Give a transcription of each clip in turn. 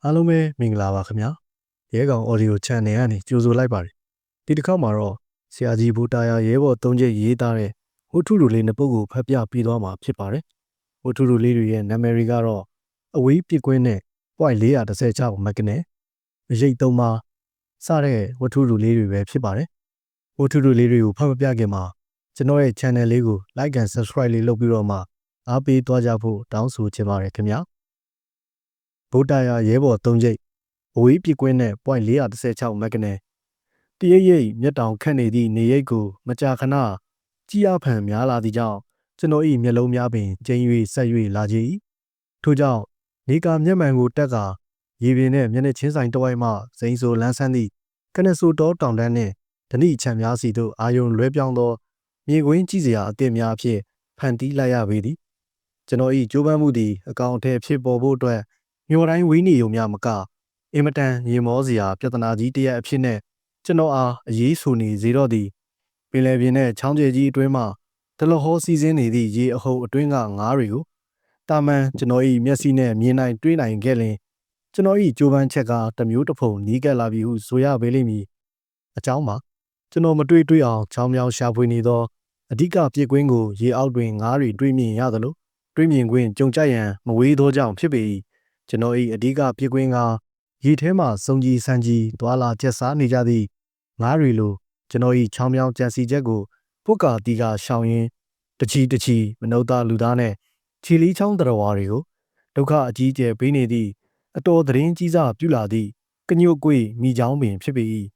အားလုံးပဲမင်္ဂလာပါခင်ဗျာရဲကောင် audio channel ကနေကြိုဆိုလိုက်ပါတယ်ဒီတစ်ခေါက်မှာတော့ဆရာကြီးဘူတာယာရဲဘော်၃ချက်ရေးသားတဲ့ဝတ္ထုတို့လေးနှစ်ပုဒ်ကိုဖတ်ပြပေးသွားမှာဖြစ်ပါတယ်ဝတ္ထုတို့လေးတွေရဲ့နာမည်တွေကတော့အဝေးပြစ်ကွင်းနဲ့ point 416မက်ကနေအရေးသုံးပါစတဲ့ဝတ္ထုတို့လေးတွေပဲဖြစ်ပါတယ်ဝတ္ထုတို့လေးတွေကိုဖတ်ပြခင်မှာကျွန်တော်ရဲ့ channel လေးကို like and subscribe လေးလုပ်ပြီးတော့မှအားပေးသွားကြဖို့တောင်းဆိုချင်ပါတယ်ခင်ဗျာဗုဒ္ဓရာရဲဘော်၃ကျိတ်အဝေးပြစ်ကွင်းနဲ့ point 416မက်ကနေတရရိပ်မျက်တောင်ခတ်နေသည့်နေရိပ်ကိုမကြာခဏကြည်အဖန်များလာသည့်ကြောင့်ကျွန်တော်၏မျက်လုံးများပင်ကျဉ်၍ဆက်၍လာကြ၏ထို့ကြောင့်နေကာမျက်မှန်ကိုတက်ကရေပြင်နဲ့မျက်နှာချင်းဆိုင်တဝိုက်မှစိန်ဆိုလန်းဆန်းသည့်ကနဆိုတောတောင်တန်းနှင့်ဓနိချံများစီသို့အာယုံလွဲပြောင်းသောမြေကွင်းကြည့်စရာအသည့်များဖြင့်ဖန်တီးလိုက်ရပေသည်ကျွန်တော်၏ကြိုးပမ်းမှုသည်အကောင်အထည်ဖြစ်ပေါ်ဖို့အတွက်မြို့တိုင်းဝေးနေုံများမကအင်မတန်ရေမောစရာပြဿနာကြီးတစ်ရပ်အဖြစ်နဲ့ကျွန်တော်အားအရေးဆိုနေစေတော့သည်ပင်လယ်ပြင်နဲ့ချောင်းကျဲကြီးအတွင်းမှဒလဟောစီးဆင်းနေသည့်ရေအဟုန်အတွင်းကငါးတွေကိုတာမန်ကျွန်တော်၏မျက်စိနဲ့မြင်နိုင်တွေးနိုင်ခဲ့လျင်ကျွန်တော်၏ကြိုးပမ်းချက်ကတစ်မျိုးတစ်ဖုံနီးကပ်လာပြီဟုဆိုရပေလိမ့်မည်အကြောင်းမှာကျွန်တော်မတွေးအောင်ချောင်းမြောင်းရှာဖွေနေသောအဓိကပြစ်ကွင်းကိုရေအောက်တွင်ငါးတွေတွေးမြင်ရသလိုတွေးမြင်ခွင့်ကြုံကြရန်မဝေးသောကြောင့်ဖြစ်ပေ၏ကျွန်တော်၏အဓိကပြစ်ကွင်းကရေထဲမှစုံကြီးဆန်းကြီးသွာလာကျက်စားနေကြသည့်ငါးတွေလိုကျွန်တော်၏ချောင်းမြောင်းကြံစီချက်ကိုပုတ်ကာတီကရှောင်ရင်းတချီမနှုတ်သားလူသားနဲ့ခြေလီချောင်းတော်ဝါတွေကိုဒုက္ခအကြီးအကျယ်ပေးနေသည့်အတော်သတင်းကြီးစားပြုလာသည့်ကညွတ်ကွေမိချောင်းပင်ဖြစ်ပေ၏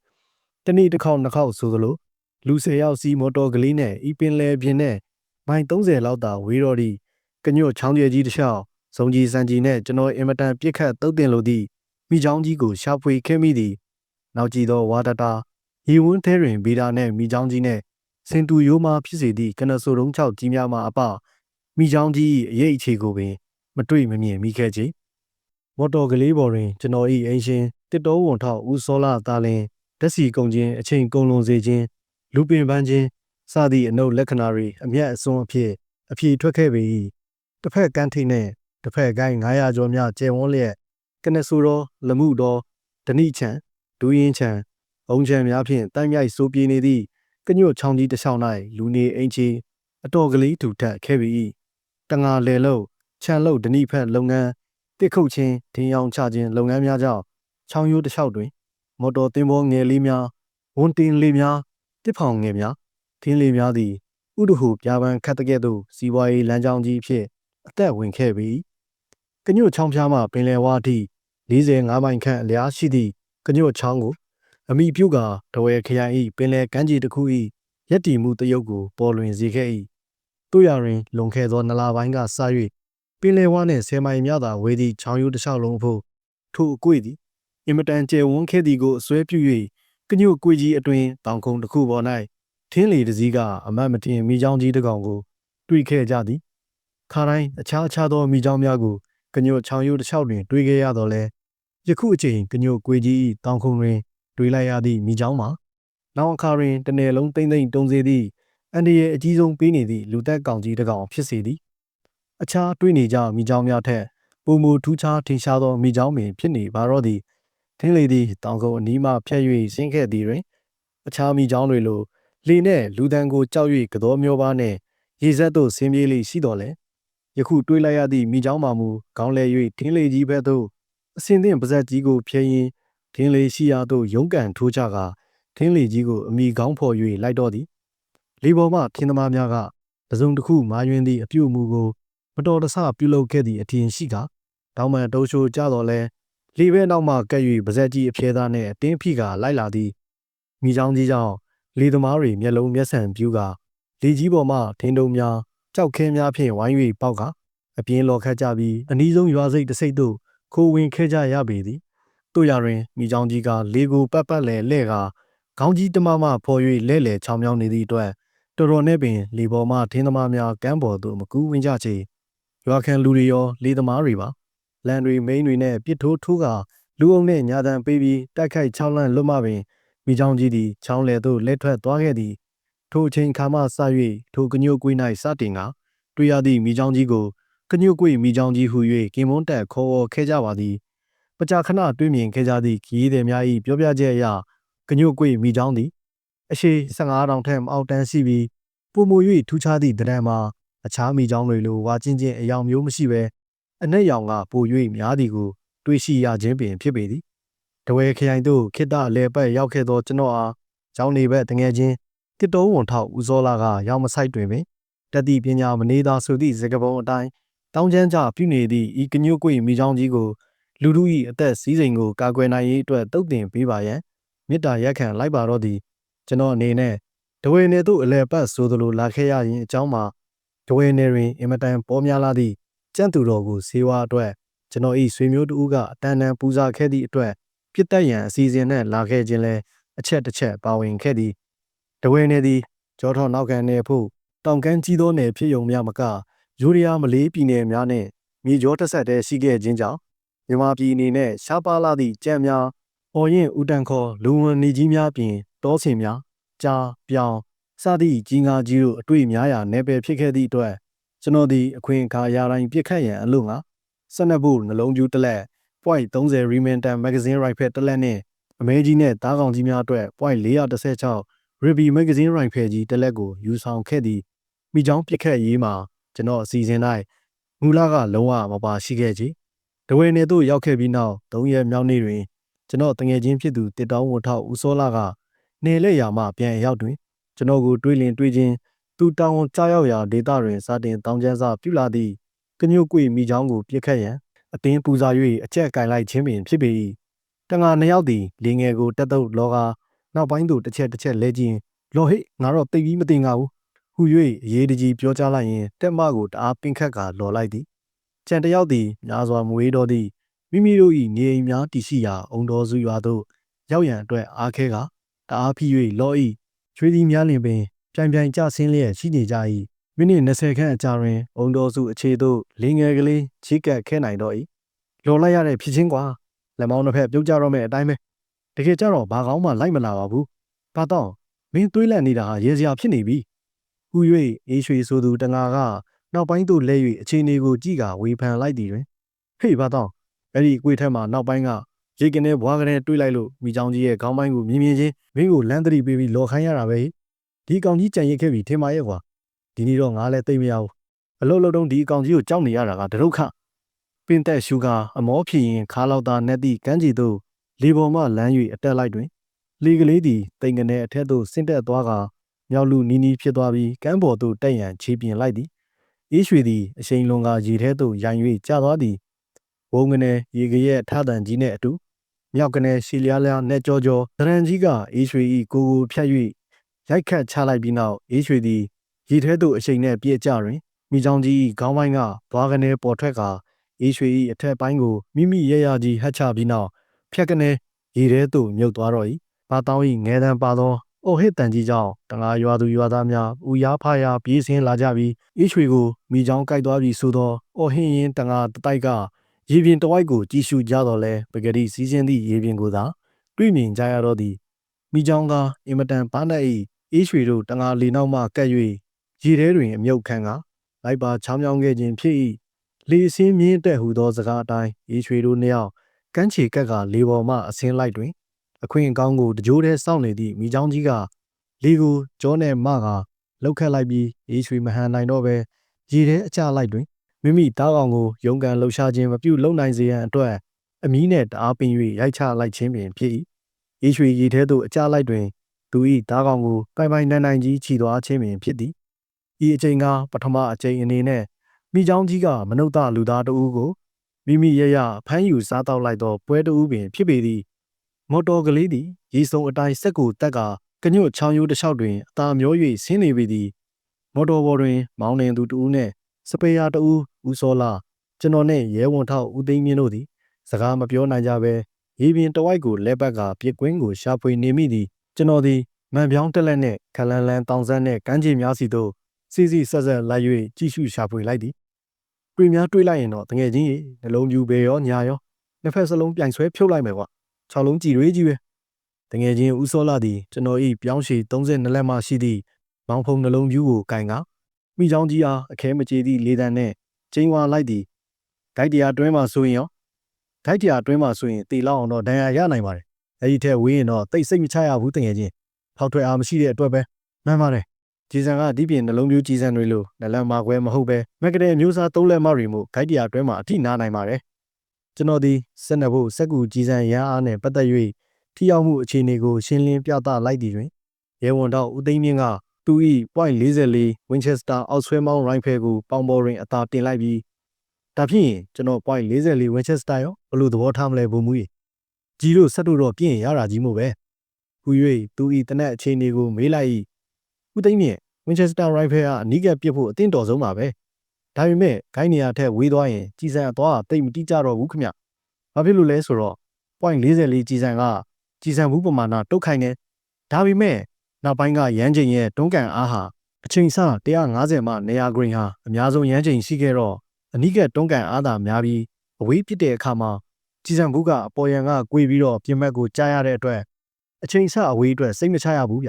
တနေ့တစ်ခေါက်နှစ်ခေါက်ဆိုသလိုလူ10ယောက်စီးမော်တော်ကလေးနဲ့ဤပင်လယ်ပြင်နဲ့မိုင်30လောက်သာဝေးတော့သည့်ကညွတ်ချောင်းကျဲကြီးတစ်လျှောက်စုံကြီးစံကြီးနဲ့ကျွန်တော်အင်မတန်ပြစ်ခတ်တုတ်တင်လိုသည့်မိချောင်းကြီးကိုရှာဖွေခဲ့မိသည်နောက်ကြည့်သောဝါဒတာရေဝန်းထဲတွင်ဗီဒါနှင့်မိချောင်းကြီးနှင့်စင်တူရိုးမှဖြစ်စေသည့်ကနဆိုတုံး6ကြီးများမှအပမိချောင်းကြီးအရေးအခြေကိုပင်မတွေ့မမြင်မိခဲ့ကြမော်တော်ကလေးပေါ်တွင်ကျွန်တော်၏အင်ရှင်တစ်တော်ဝန်ထောက်ဦးစောလာသားလင်ဓာတ်စီကုန်ခြင်းအချိန်ကုန်လွန်စေခြင်းလူပင်ပန်းခြင်းစသည့်အနုလက္ခဏာတွေအမျက်အစွန်းအဖြစ်အပြေထွက်ခဲ့ပေ၏တစ်ဖက်ကန်းထိတ်နှင့်တစ်ဖက်ကိုင်း900ကျော်များကျယ်ဝန်းလျက်ကနဆိုတော်လမှုတော်ဓနိချံဒူးရင်ချံအုံချံများဖြင့်တိုက်မြိုက်ဆိုးပြေးနေသည့်ကညွတ်ချောင်းကြီးတစ်လျှောက်၌လူနေအိမ်ချီအတော်ကလေးထူထပ်ခဲ့ပေ၏တငါလေလို့ခြံလို့ဓနိဖက်လုပ်ငန်းတစ်ခုတ်ချင်းဒင်းရောင်ချခြင်းလုပ်ငန်းများကြောင့်ချောင်းရိုးတစ်လျှောက်တွင်မော်တော်သင်္ဘောငယ်လေးများဝန်တင်လေးများတစ်ဖောင်ငယ်များထင်းလေးများသည်ဥဒဟုပြာပန်းခတ်တဲ့ကဲ့သို့စီးပွားရေးလမ်းကြောင်းကြီးဖြင့်အသက်ဝင်ခဲ့ပြီကညွတ်ချောင်းဖျားမှပင်လယ်ဝါအထိ45မိုင်ခန့်အလျားရှိသည့်ကညွတ်ချောင်းကိုအမိပြုတ်ကတဝဲခရိုင်၏ပင်လယ်ကမ်းခြေတစ်ခု၏ရက်တီမှုတရုပ်ကိုပေါ်လွင်စေခဲ့၏တို့ရတွင်လွန်ခဲ့သောနလပိုင်းကစ၍ပင်လယ်ဝါနှင့်10မိုင်များသာဝေးသည့်ချောင်းရိုးတစ်လျှောက်လုံးအဖို့ထိုအကွေ့သည်အင်မတန်ကျယ်ဝန်းခဲ့သည်ကိုအစွဲပြု၍ကညွတ်ကွေကြီးအတွင်တောင်ခုံတစ်ခုပေါ်၌ထင်းလေတစည်းကအမတ်မတင်မိချောင်းကြီးတစ်ကောင်ကိုတွေ့ခဲ့ကြသည်ခါတိုင်းအခြားသောမိချောင်းများကိုကညွတ်ချောင်းရိုးတစ်လျှောက်တွင်တွေ့ခဲ့ရတော့လဲယခုအချိန်ကညွတ်ကွေကြီး၏တောင်ခုံတွင်တွေ့လိုက်ရသည့်မိချောင်းမှာနောက်အခါတွင်တနယ်လုံးတိမ့်တုံစေသည့်အန်ဒီရဲ့အကြီးဆုံးပေးနေသည့်လူသက်ကောင်ကြီးတစ်ကောင်ဖြစ်စေသည်အခြားတွေ့နေကြမိချောင်းများထက်ပုံမူထူးခြားထင်ရှားသောမိချောင်းပင်ဖြစ်နေပါတော့သည်ထင်းလေသည်တောင်ကုန်းအနီးမှဖြတ်၍ဆင်းခဲ့သည်တွင်အခြားမိချောင်းတွေလိုလေနှင့်လူတန်းကိုကြောက်၍ကတော်မျောပါနှင့်ရေစက်သို့ဆင်းပြေးလိရှိတော်လဲယခုတွေးလိုက်ရသည့်မိချောင်းမှမူခေါင်းလဲ၍ထင်းလေကြီးဘက်သို့အစင်သင့်ပါဇက်ကြီးကိုဖျဲရင်းထင်းလေရှိရာသို့ရုံးကန်ထိုးချကာထင်းလေကြီးကိုအမိကောင်းဖော်၍လိုက်တော့သည်လေပေါ်မှထင်းသမားများကတစုံတစ်ခုမာယွင်းသည့်အပြုတ်အမူကိုမတော်တဆပြုလုပ်ခဲ့သည့်အထင်ရှိကာတောင်ပန်တိုးရှိုးကြတော့လဲလေဘဲနောက်မှကပ်၍ပါဇက်ကြီးအဖြဲသားနှင့်အတင်းဖိကာလိုက်လာသည်မိချောင်းကြီးကြောင့်လေသမားတွေမျက်လုံးမျက်စံပြူကာလေကြီးပေါ်မှထင်းတုံးများကြောက်ခဲများဖြင့်ဝိုင်း၍ပေါက်ကာအပြင်းလော်ခတ်ကြပြီးအနီးဆုံးရွာစိတ်တစ်စိတ်သို့ခိုးဝင်ခဲ့ကြရပေသည်တို့ရတွင်မိချောင်းကြီးကလေကိုပတ်လဲကာခေါင်းကြီးတမမဖော်၍လဲချောင်းမြောင်းနေသည့်အတွက်တော်တော်နဲ့ပင်လေပေါ်မှထင်းသမားများကမ်းပေါ်သို့မကူးဝင်ကြချေရွာခံလူတွေရောလေသမားတွေပါလန်တွေမိန်းတွေနဲ့ပြစ်ထိုးကာလူအုံနဲ့ညာတန်ပေးပြီးတိုက်ခိုက်ချောင်းလန့်လွတ်မှပင်မိချောင်းကြီးသည်ချောင်းလေသို့လဲထွက်သွားခဲ့သည်ထိုအချိန်ခါမှစ၍ထိုကညို့ကွေး၌စတင်ကတွေ့ရသည့်မိချောင်းကြီးကိုကညို့ကွေးမိချောင်းကြီးဟု၍ကင်မွန်းတက်ခေါ်ခဲ့ကြပါသည် ပကြာခဏတွေ့မြင်ခဲ့ကြသည့်ခရီးသည်များ၏ပြောပြချက်အရကညွတ်ကွေမိချောင်းသည်အရှိ15,000ထက်မအောက်တန်းရှိပြီးပုံမူ၍ထူးခြားသည့်တရံမှာအခြားမိချောင်းတွေလိုဝါချင်းချင်းအယောင်မျိုးမရှိဘဲအနက်ရောင်ကပို၍များသည်ကိုတွေ့ရှိရခြင်းပင်ဖြစ်ပေသည်တဝဲခရိုင်သို့ခေတ္တအလဲပတ်ရောက်ခဲ့သောကျွန်တော်အားကျောင်းနေဘက်တငယ်ချင်းတစ်တောဝန်ထောက်ဦးစောလာကရောက်မဆိုင်တွင်ပင်တတိပညာမနေသာဆိုသည့်စကားပုံအတိုင်းတောင်းကျမ်းကြပြုနေသည့်ဤကညွတ်ကွေမိချောင်းကြီးကိုလူထု၏အသက်စည်းစိမ်ကိုကာကွယ်နိုင်ရေးအတွက်တုတ်တင်ပေးပါရန်မေတ္တာရက်ခံလိုက်ပါတော့သည်ကျွန်တော်အနေနဲ့တဝဲနယ်သို့အလဲပတ်ဆိုသလိုလာခဲ့ရရင်အကြောင်းမှာတဝဲနယ်တွင်အင်မတန်ပေါ်များလာသည့်ကျန့်သူတော်ကိုစေဝါအတွက်ကျွန်တော်၏ဆွေမျိုးတို့ကအတန်တန်ပူဇော်ခဲ့သည့်အတွက်ပြစ်တက်ရန်အစီအစဉ်နဲ့လာခဲ့ခြင်းလဲအချက်တစ်ချက်ပါဝင်ခဲ့သည်တဝဲနယ်သည်ကျောထော်နောက်ခံနယ်ဖို့တောင်ကမ်းကြီးသောနယ်ဖြစ်ုံများမကယူရီးယားမလေးပြည်နယ်များနှင့်မြေကျောတစ်ဆက်တည်းရှိခဲ့ခြင်းကြောင့်မြန်မာပြည်အနေနဲ့ရှားပါလာသည့်ကြံ့များပေါ်ရင်ဦးတန်ခေါ်လူဝင်နေကြီးများပြင်တောဆင်များကြားပြောင်စသည့်ကြီးငါကြီးတို့အတွေ့များရာနယ်ပယ်ဖြစ်ခဲ့သည့်အတွက်ကျွန်တော်သည်အခွင့်အခါအရာတိုင်းပြစ်ခတ်ရန်အလို့ငါ12ဘုနှလုံးကျူးတစ်လက် .30 Remington Magazine Rifle တစ်လက်နှင့်အမဲကြီးနဲ့တားကောင်ကြီးများအတွက် .416 Ruby Magazine Rifle ကြီးတစ်လက်ကိုယူဆောင်ခဲ့သည်မိချောင်းပြစ်ခတ်ရေးမှာကျွန်တော်အစီအစဉ်၌မူလကလုံးဝမပါရှိခဲ့ချေတဝဲနယ်သို့ရောက်ခဲ့ပြီးနောက်3ရက်မြောက်နေ့တွင်ကျွန်တော်တငယ်ချင်းဖြစ်သူတစ်တောင်းဝန်ထောက်ဦးစောလာကနေလက်ရာမှပြန်ရောက်တွင်ကျွန်တော်ကိုတွေးလင်တွေးခြင်းသူတောင်းကြားရောက်ရာဒေသတွင်စတင်တောင်းကျမ်းစာပြုလာသည့်ကညွတ်ကွေမိချောင်းကိုပြစ်ခတ်ရန်အတင်းပူဇော်၍အကျက်ကင်လိုက်ခြင်းပင်ဖြစ်ပေ၏တငါနှစ်ယောက်သည်လေငယ်ကိုတက်တုပ်လောကနောက်ပိုင်းသို့တစ်ချက်လဲကြည့်လော်ဟိငါတော့တိတ်ပြီးမတင်ငါဘူးဟူ၍အရေးတကြီးပြောကြားလိုက်ရင်တက်မကိုတအားပင်ခတ်ကာလော်လိုက်သည်ကြံတယောက်သည်များစွာမွေးတော်သည်မိမိတို့၏နေအိမ်များတည်ရှိရာအုံတော်စုရွာသို့ရောက်ရန်အတွက်အားခဲကတအားဖိ၍လော်၏ချွေးသည်များလင်ပင်ပြိုင်ပြိုင်ကျဆင်းလျက်ရှိနေကြ၏မိနစ်20ခန့်အကြာတွင်အုံတော်စုအခြေသို့လေငယ်ကလေးချီးကပ်ခဲနိုင်တော့၏လော်လိုက်ရတဲ့ဖြစ်ချင်းကွာလက်မောင်းတစ်ဖက်ပြုတ်ကြတော့မဲ့အတိုင်းပဲတကယ်ကြတော့ဘာကောင်းမှလိုက်မလာပါဘူးဘာတော့မင်းသွေးလက်နေတာဟာရေစရာဖြစ်နေပြီဟူ၍အေးရွှေဆိုသူတငါကနောက်ပိုင်းသို့လဲ၍အခြေအနေကိုကြည့်ကာဝေဖန်လိုက်သည်တွင်ဟေ့ဘာတော့အဲ့ဒီအကွေထဲမှာနောက်ပိုင်းကရေကင်းနဲ့ဘွားကလေးတွေးလိုက်လို့မိချောင်းကြီးရဲ့ခေါင်းပိုင်းကိုမြင်ချင်းမင်းကိုလမ်းတရီပေးပြီးလော်ခိုင်းရတာပဲဒီအကောင်ကြီးကြံရိတ်ခဲ့ပြီထင်ပါရဲ့ကွာဒီနေ့တော့ငါလည်းသိမ့်မရဘူးအလုံးလုံးတုံးဒီအကောင်ကြီးကိုကြောက်နေရတာကဒရုခပင်သက်ရှူကအမောဖြစ်ရင်ခါလောက်သာနဲ့သည့်ကမ်းခြေသို့လေပေါ်မှလမ်း၍အတက်လိုက်တွင်လေကလေးသည်တိမ်ကနေအထက်သို့ဆင်းသက်သွားကာမြောက်လူနီးနီးဖြစ်သွားပြီးကမ်းပေါ်သို့တက်ရန်ခြေပြင်လိုက်သည်အေးရွှေသည်အရှိန်လွန်ကာရေထဲသို့ရိုင်၍ကျသွားသည်ဝုံကနေရေကရဲ့ထတန်ကြီးနှင့်အတူမြောက်ကနေရှီလျားလျားနဲ့ကြောသရန်ကြီးကအေးရွှေ၏ကိုဖြတ်၍ရိုက်ခတ်ချလိုက်ပြီးနောက်အေးရွှေသည်ရေထဲသို့အရှိန်နဲ့ပြည့်ကျတွင်မိချောင်းကြီး၏ခေါင်းပိုင်းကသွားကနေပေါ်ထွက်ကာအေးရွှေ၏အထက်ပိုင်းကိုမိမိရရကြီးဟတ်ချပြီးနောက်ဖြတ်ကနေရေထဲသို့မြုပ်သွားတော့၏ဘာတောင်း၏ငဲတန်းပါသောအိုဟစ်တန်ကြီးကြောင့်တငါရွာသူရွာသားများဦးရားဖားရာပြေးဆင်းလာကြပြီးအေးရွှေကိုမိချောင်းကိုက်သွားပြီးဆိုသောအော်ဟင်းရင်တငါတိုက်ကရေပြင်တဝိုက်ကိုကြည့်ရှုကြတော့လဲပဂတိစီးစင်းသည့်ရေပြင်ကိုသာတွေ့မြင်ကြရတော့သည်မိချောင်းကအင်မတန်ပါနှက်၏အေးရွှေတို့တငါလေနောက်မှကပ်၍ရေထဲတွင်အမြုပ်ခံကလိုက်ပါချောင်းမြောင်းခဲ့ခြင်းဖြစ်၏လေအစင်းမြင်းတက်ဟူသောစကားအတိုင်းအေးရွှေတို့နှစ်ယောက်ကမ်းခြေကက်ကလေပေါ်မှအစင်းလိုက်တွင်အခွင့်အကောင်းကိုတကြိုးတည်းစောင့်နေသည့်မိချောင်းကြီးကလေကိုကြောနဲ့မကလှုပ်ခတ်လိုက်ပြီးအေးရွှေမဟန်နိုင်တော့ပဲရေထဲအကျလိုက်တွင်မိမိသားကောင်ကိုရုန်းကန်လှုပ်ရှားခြင်းမပြုလုပ်နိုင်စေရန်အတွက်အမီးနဲ့တအားပင်၍ရိုက်ချလိုက်ခြင်းပင်ဖြစ်၏အေးရွှေရေထဲသို့အကျလိုက်တွင်သူ၏သားကောင်ကိုပိုင်ပိုင်နိုင်ကြီးခြိသွားခြင်းပင်ဖြစ်သည်ဤအချိန်ကပထမအချိန်အနေနဲ့မိချောင်းကြီးကမနုဿလူသားတဦးကိုမိမိရရဖမ်းယူစားတော့လိုက်သောပွဲတဦးပင်ဖြစ်ပေသည်မော်တော်ကလေးသည်ရေစုံအတိုင်းစက်ကိုတက်ကကညွတ်ချောင်းရိုးတစ်လျှောက်တွင်အသာမျော၍ဆင်းနေပေသည်မော်တော်ပေါ်တွင်မောင်းနှင်သူတဦးနှင့်စပယ်ယာတဦးဦးစောလာကျွန်တော်နှင့်ရဲဝန်ထောက်ဦးသိန်းမြင့်တို့သည်စကားမပြောနိုင်ကြဘဲရေပြင်တဝိုက်ကိုလဲပတ်ကပြစ်ကွင်းကိုရှာဖွေနေမိသည်ကျွန်တော်သည်မန်ပြောင်းတက်လက်နှင့်ခလန်လန်တောင်ဆန်းနှင့်ကမ်းခြေများစီသို့စီစီဆက်ဆက်လိုက်၍ကြည့်ရှုရှာဖွေလိုက်သည်တွေ့များတွေ့လိုက်ရင်တော့တငယ်ချင်းရေနှလုံးပြူပဲရောညာရောနှစ်ဖက်စလုံးပြိုင်ဆွဲဖြုတ်လိုက်မယ်ကွာ6လုံးကြည်ရွေးကြီးပဲတငယ်ချင်းဦးစောလာသည်ကျွန်တော်၏ပြောင်းရှည်32လက်မှရှိသည့်မောင်ဖုံနှလုံးပြူကိုကင်ကမိချောင်းကြီးအားအခဲမကြေသည့်လေတံနှင့်ကျင်းဝါလိုက်သည်ဒိုက်တရားတွင်းမှဆိုရင်ရော ထိုက်တရာအတွင်းမှာဆိုရင်တီလောက်အောင်တော့ဒဏ်ရာရနိုင်ပါတယ်အဲ့ဒီထက်ဝေးရင်တော့တိတ်စိတ်မချရဘူးတကယ်ချင်းဖောက်ထွက်အားမရှိတဲ့အတွက်ပဲမှန်ပါတယ်ကြည်စံကဒီပြင်နှလုံးမျိုးကြည်စံတွေလို့နလန်မာခွဲမဟုတ်ပဲမက်ကတဲ့မျိုးစားသုံးလက်မတွေမို့ခိုက်တရာအတွင်းမှာအထိနာနိုင်ပါတယ်ကျွန်တော်ဒီစက်နှဖို့စက်ကူကြည်စံရန်အားနဲ့ပတ်သက်၍ထိရောက်မှုအခြေအနေကိုရှင်းလင်းပြသလိုက်သည်တွင်ရဲဝန်တော်ဦးသိန်းမြင့်ကသူ၏.44 Winchester အောက်ဆွဲမောင်းရိုင်ဖယ်ကိုပေါင်ပေါ်တွင်အသာတင်လိုက်ပြီးဒါဖြင့်ကျွန်တော်.44 Winchester ရောဘလို့သဘောထားမလဲဘုံမူကြီးတို့ဆက်တို့တော့ပြင်းရတာကြီးမို့ပဲဟူ၍သူ၏တနက်အခြေအနေကိုမေးလိုက်၏ဦးသိန်းမြင့် Winchester Rifle ကအနီးကပ်ပစ်ဖို့အသင့်တော်ဆုံးပါပဲဒါပေမဲ့ဂိုင်းနေရာထက်ဝေးသွားရင်ကြည်စံအသွားတိတ်မတိကြတော့ဘူးခမဘာဖြစ်လို့လဲဆိုတော့.44ကြည်စံကကြည်စံဘူးပမာဏတုတ်ခိုင်နေဒါပေမဲ့နောက်ပိုင်းကရမ်းချိန်ရဲ့တွန်းကန်အားဟာအချိန်စ150မှ200ဂရိန်ဟာအများဆုံးရမ်းချိန်ရှိခဲ့တော့အနီးကပ်တွန်းကန်အားသာများပြီးအဝေးပစ်တဲ့အခါမှာကြည်စံဘူးကအပေါ်ရန်ကကွေပြီးတော့ပြင်မက်ကိုကြားရတဲ့အတွက်အချိန်စအဝေးအတွက်စိတ်မချရဘူးဗ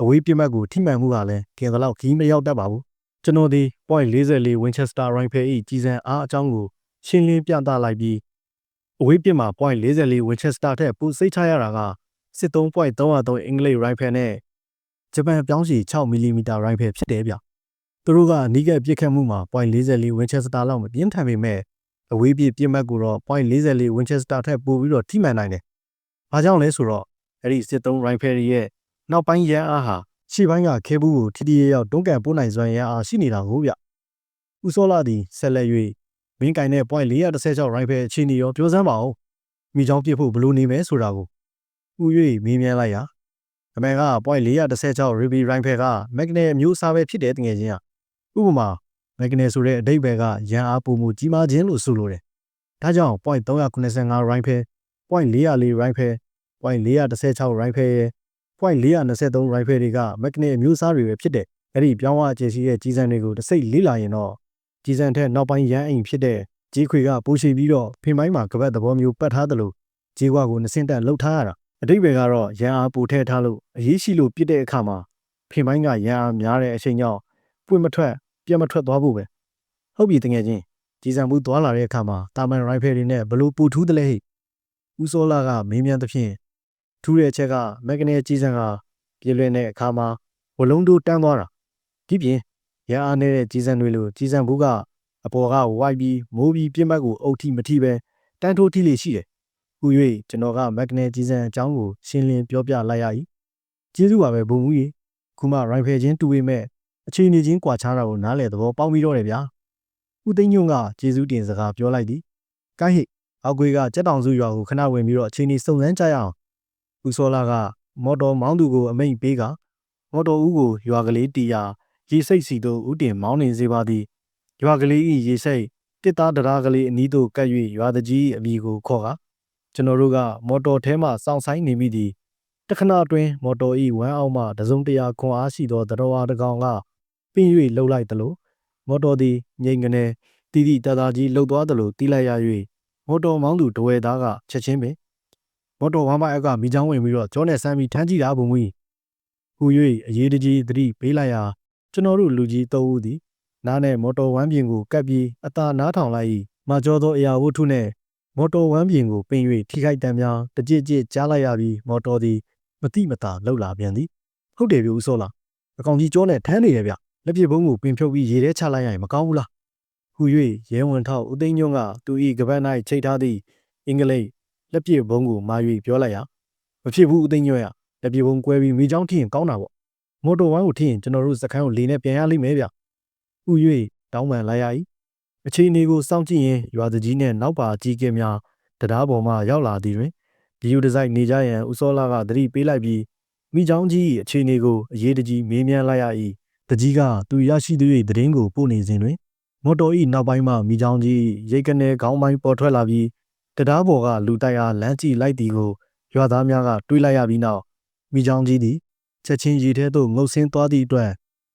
ျအဝေးပြင်မက်ကိုထိမှန်မှုကလည်းခင်သလောက်ခီးမရောက်တတ်ပါဘူးကျွန်တော်ဒီ.44 Winchester Rifle ၏ကြည်စံအားအကြောင်းကိုရှင်းလင်းပြသလိုက်ပြီးအဝေးပစ်မှာ.44 Winchester ထက်ပိုစိတ်ချရတာကစစ်သုံး.303အင်္ဂလိပ် Rifle နဲ့ဂျပန်ပြောင်းရှည်6မီလီမီတာ Rifle ဖြစ်တယ်ဗျသူတို့ကအနီးကပ်ပစ်ခတ်မှုမှာ.44 Winchester လောက်မပြင်းထန်ပေမဲ့အဝေးပြစ်မှတ်ကိုတော့.44 Winchester ထက်ပိုပြီးတော့ထိမှန်နိုင်တယ်။ဘာကြောင့်လဲဆိုတော့အဲ့ဒီစစ်သုံး Rifle ရဲ့နောက်ပိုင်းရန်အားဟာရှေ့ပိုင်းကခဲဘူးကိုထိထိရောက်တွန်းကန်ပို့နိုင်စွမ်းရန်အားရှိနေတာကိုဗျ။ဦးစောလာသည်ဆက်လက်၍မင်းကင်တဲ့.416 Rifle အခြေအနေရောပြောစမ်းပါဦး။မိချောင်းပစ်ဖို့ဘလို့နေမဲဆိုတာကိုဥ၍မေးမြန်းလိုက်ရာအမှန်က.416 Ruby Rifle ကမက်ဂနယ်အမျိုးအစားပဲဖြစ်တဲ့တကယ်ချင်းဥပမာမက်ဂနယ်ဆိုတဲ့အဓိပ္ပာယ်ကရန်အားပိုမှုကြီးမားခြင်းလို့ဆိုလိုတယ်။ဒါကြောင့်.395 Rifle, .404 Rifle, .416 Rifle ရဲ့.423 Rifle တွေကမက်ဂနယ်အမျိုးအစားတွေပဲဖြစ်တဲ့အဲ့ဒီပြောင်းဝအခြေရှိတဲ့ကြီးစံတွေကိုတစ်စိတ်လေးလာရင်တော့ကြီးစံထက်နောက်ပိုင်းရန်အိမ်ဖြစ်တဲ့ကြီးခွေကပိုရှိပြီးတော့ဖင်ပိုင်းမှာကပတ်သဘောမျိုးပတ်ထားသလိုကြီးကွာကိုနှစင်းတက်လှုပ်ထားရတာအဓိပ္ပာယ်ကတော့ရန်အားပိုထည့်ထားလို့အရေးရှိလို့ပြစ်တဲ့အခါမှာဖင်ပိုင်းကရန်အားများတဲ့အချိန်ကြောင့်ပွင့်မထွက်ပြတ်မထွက်သွားဖို့ပဲဟုတ်ပြီတကယ်ချင်းကြီးစံမှုသွားလာတဲ့အခါမှာတာမန်ရိုင်ဖယ်တွေနဲ့ဘလို့ပူထူးတယ်လဲဟိဦးစောလာကမေးမြန်းသဖြင့်ထူးတဲ့အချက်ကမက်ဂနယ်ကြီးစံကပြည့်လွင်တဲ့အခါမှာဝလုံးတို့တန်းသွားတာဒီပြင်ရန်အားနေတဲ့ကြီးစံတွေလိုကြီးစံဘူးကအပေါ်ကဝိုက်ပြီးမိုးပြီးပြစ်မှတ်ကိုအုပ်ထိမထိပဲတန်းထိုးထိလေရှိတယ်ဥ၍ကျွန်တော်ကမက်ဂနယ်ကြီးစံအကြောင်းကိုရှင်းလင်းပြောပြလိုက်ရ၏ကျေးဇူးပါပဲဘုံဦးကြီးခုမှရိုင်ဖယ်ချင်းတူပေမဲ့အခြေအနေချင်းကွာခြားတာကိုနားလေသဘောပေါက်ပြီးတော့တယ်ဗျာဦးသိန်းညွန့်ကကျေးဇူးတင်စကားပြောလိုက်သည်ကိုင်းဟိအောက်ကွေးကကြက်တောင်စုရွာကိုခဏဝင်ပြီးတော့အခြေအနေစုံစမ်းကြရအောင်ဦးစောလာကမော်တော်မောင်းသူကိုအမိန့်ပေးကမော်တော်ဦးကိုရွာကလေးတီယာရေစိတ်စီတို့ဦးတင်မောင်းနေစေပါသည်ရွာကလေး၏ရေစိတ်တစ်သားတရားကလေးအနီးသို့ကပ်၍ရွာတကြီးအမိကိုခေါ်ကကျွန်တော်တို့ကမော်တော်ထဲမှစောင့်ဆိုင်နေမိသည်တခဏအတွင်းမော်တော်၏ဝမ်းအောက်မှတစုံတရာခွန်အားရှိသောတတော်အားတစ်ကောင်ကပင်း၍လှုပ်လိုက်သလိုမော်တော်သည်ငိမ့်ကနေတီတီတသားကြီးလှုပ်သွားသလိုတီးလိုက်ရ၍မော်တော်မောင်းသူတဝဲသားကချက်ချင်းပင်မော်တော်ဝမ်းပိုက်အကမိချောင်းဝင်ပြီးတော့ကြောနဲ့ဆမ်းပြီးထမ်းကြည့်တာဘုံကြီးဟူ၍အရေးတကြီးသတိပေးလိုက်ရာကျွန်တော်တို့လူကြီးသုံးဦးသည်နားနဲ့မော်တော်ဝမ်းပြင်ကိုကပ်ပြီးအသာနားထောင်လိုက်၏မကျော်သောအရာဝတ္ထုနှင့်မော်တော်ဝမ်းပြင်ကိုပင်၍ထိခိုက်တံများတကြစ်ကြစ်ကြားလိုက်ရပြီးမော်တော်သည်မတိမတာလှုပ်လာပြန်သည်ဟုတ်တယ်ပြဦးစောလားအကောင်ကြီးကြောနဲ့ထမ်းနေတယ်ဗျလက်ပစ်ဘုံကိုပင်ဖြုတ်ပြီးရေထဲချလိုက်ရရင်မကောင်းဘူးလားဟူ၍ရဲဝန်ထောက်ဦးသိန်းညွန့်ကသူ၏ကပတ်၌ချိတ်ထားသည့်အင်္ဂလိပ်လက်ပစ်ဘုံကိုမာ၍ပြောလိုက်ရာမဖြစ်ဘူးဦးသိန်းညွန့်ရလက်ပစ်ဘုံကွဲပြီးမိချောင်းထိရင်ကောင်းတာပေါ့မော်တော်ဝမ်းကိုထိရင်ကျွန်တော်တို့စခန်းကိုလေနဲ့ပြန်ရလိမ့်မယ်ဗျဟူ၍တောင်းပန်လိုက်ရ၏အခြေအနေကိုစောင့်ကြည့်ရင်ရွာသူကြီးနှင့်နောက်ပါအကြီးကဲများတရားပေါ်မှရောက်လာသည်တွင်ဒီယူဒီဇိုက်နေကြရန်ဦးစောလာကသတိပေးလိုက်ပြီးမိချောင်းကြီး၏အခြေအနေကိုအရေးတကြီးမေးမြန်းလိုက်ရ၏တကြီးကသူရရှိသူ၏သတင်းကိုပို့နေစဉ်တွင်မော်တော်၏နောက်ပိုင်းမှမိချောင်းကြီးရိတ်ကနေခေါင်းပိုင်းပေါ်ထွက်လာပြီးတရားပေါ်ကလူတိုက်အားလမ်းကြည့်လိုက်သည်ကိုရွာသားများကတွေးလိုက်ရပြီးနောက်မိချောင်းကြီးသည်ချက်ချင်းရေထဲသို့ငုပ်ဆင်းသွားသည့်အတွက်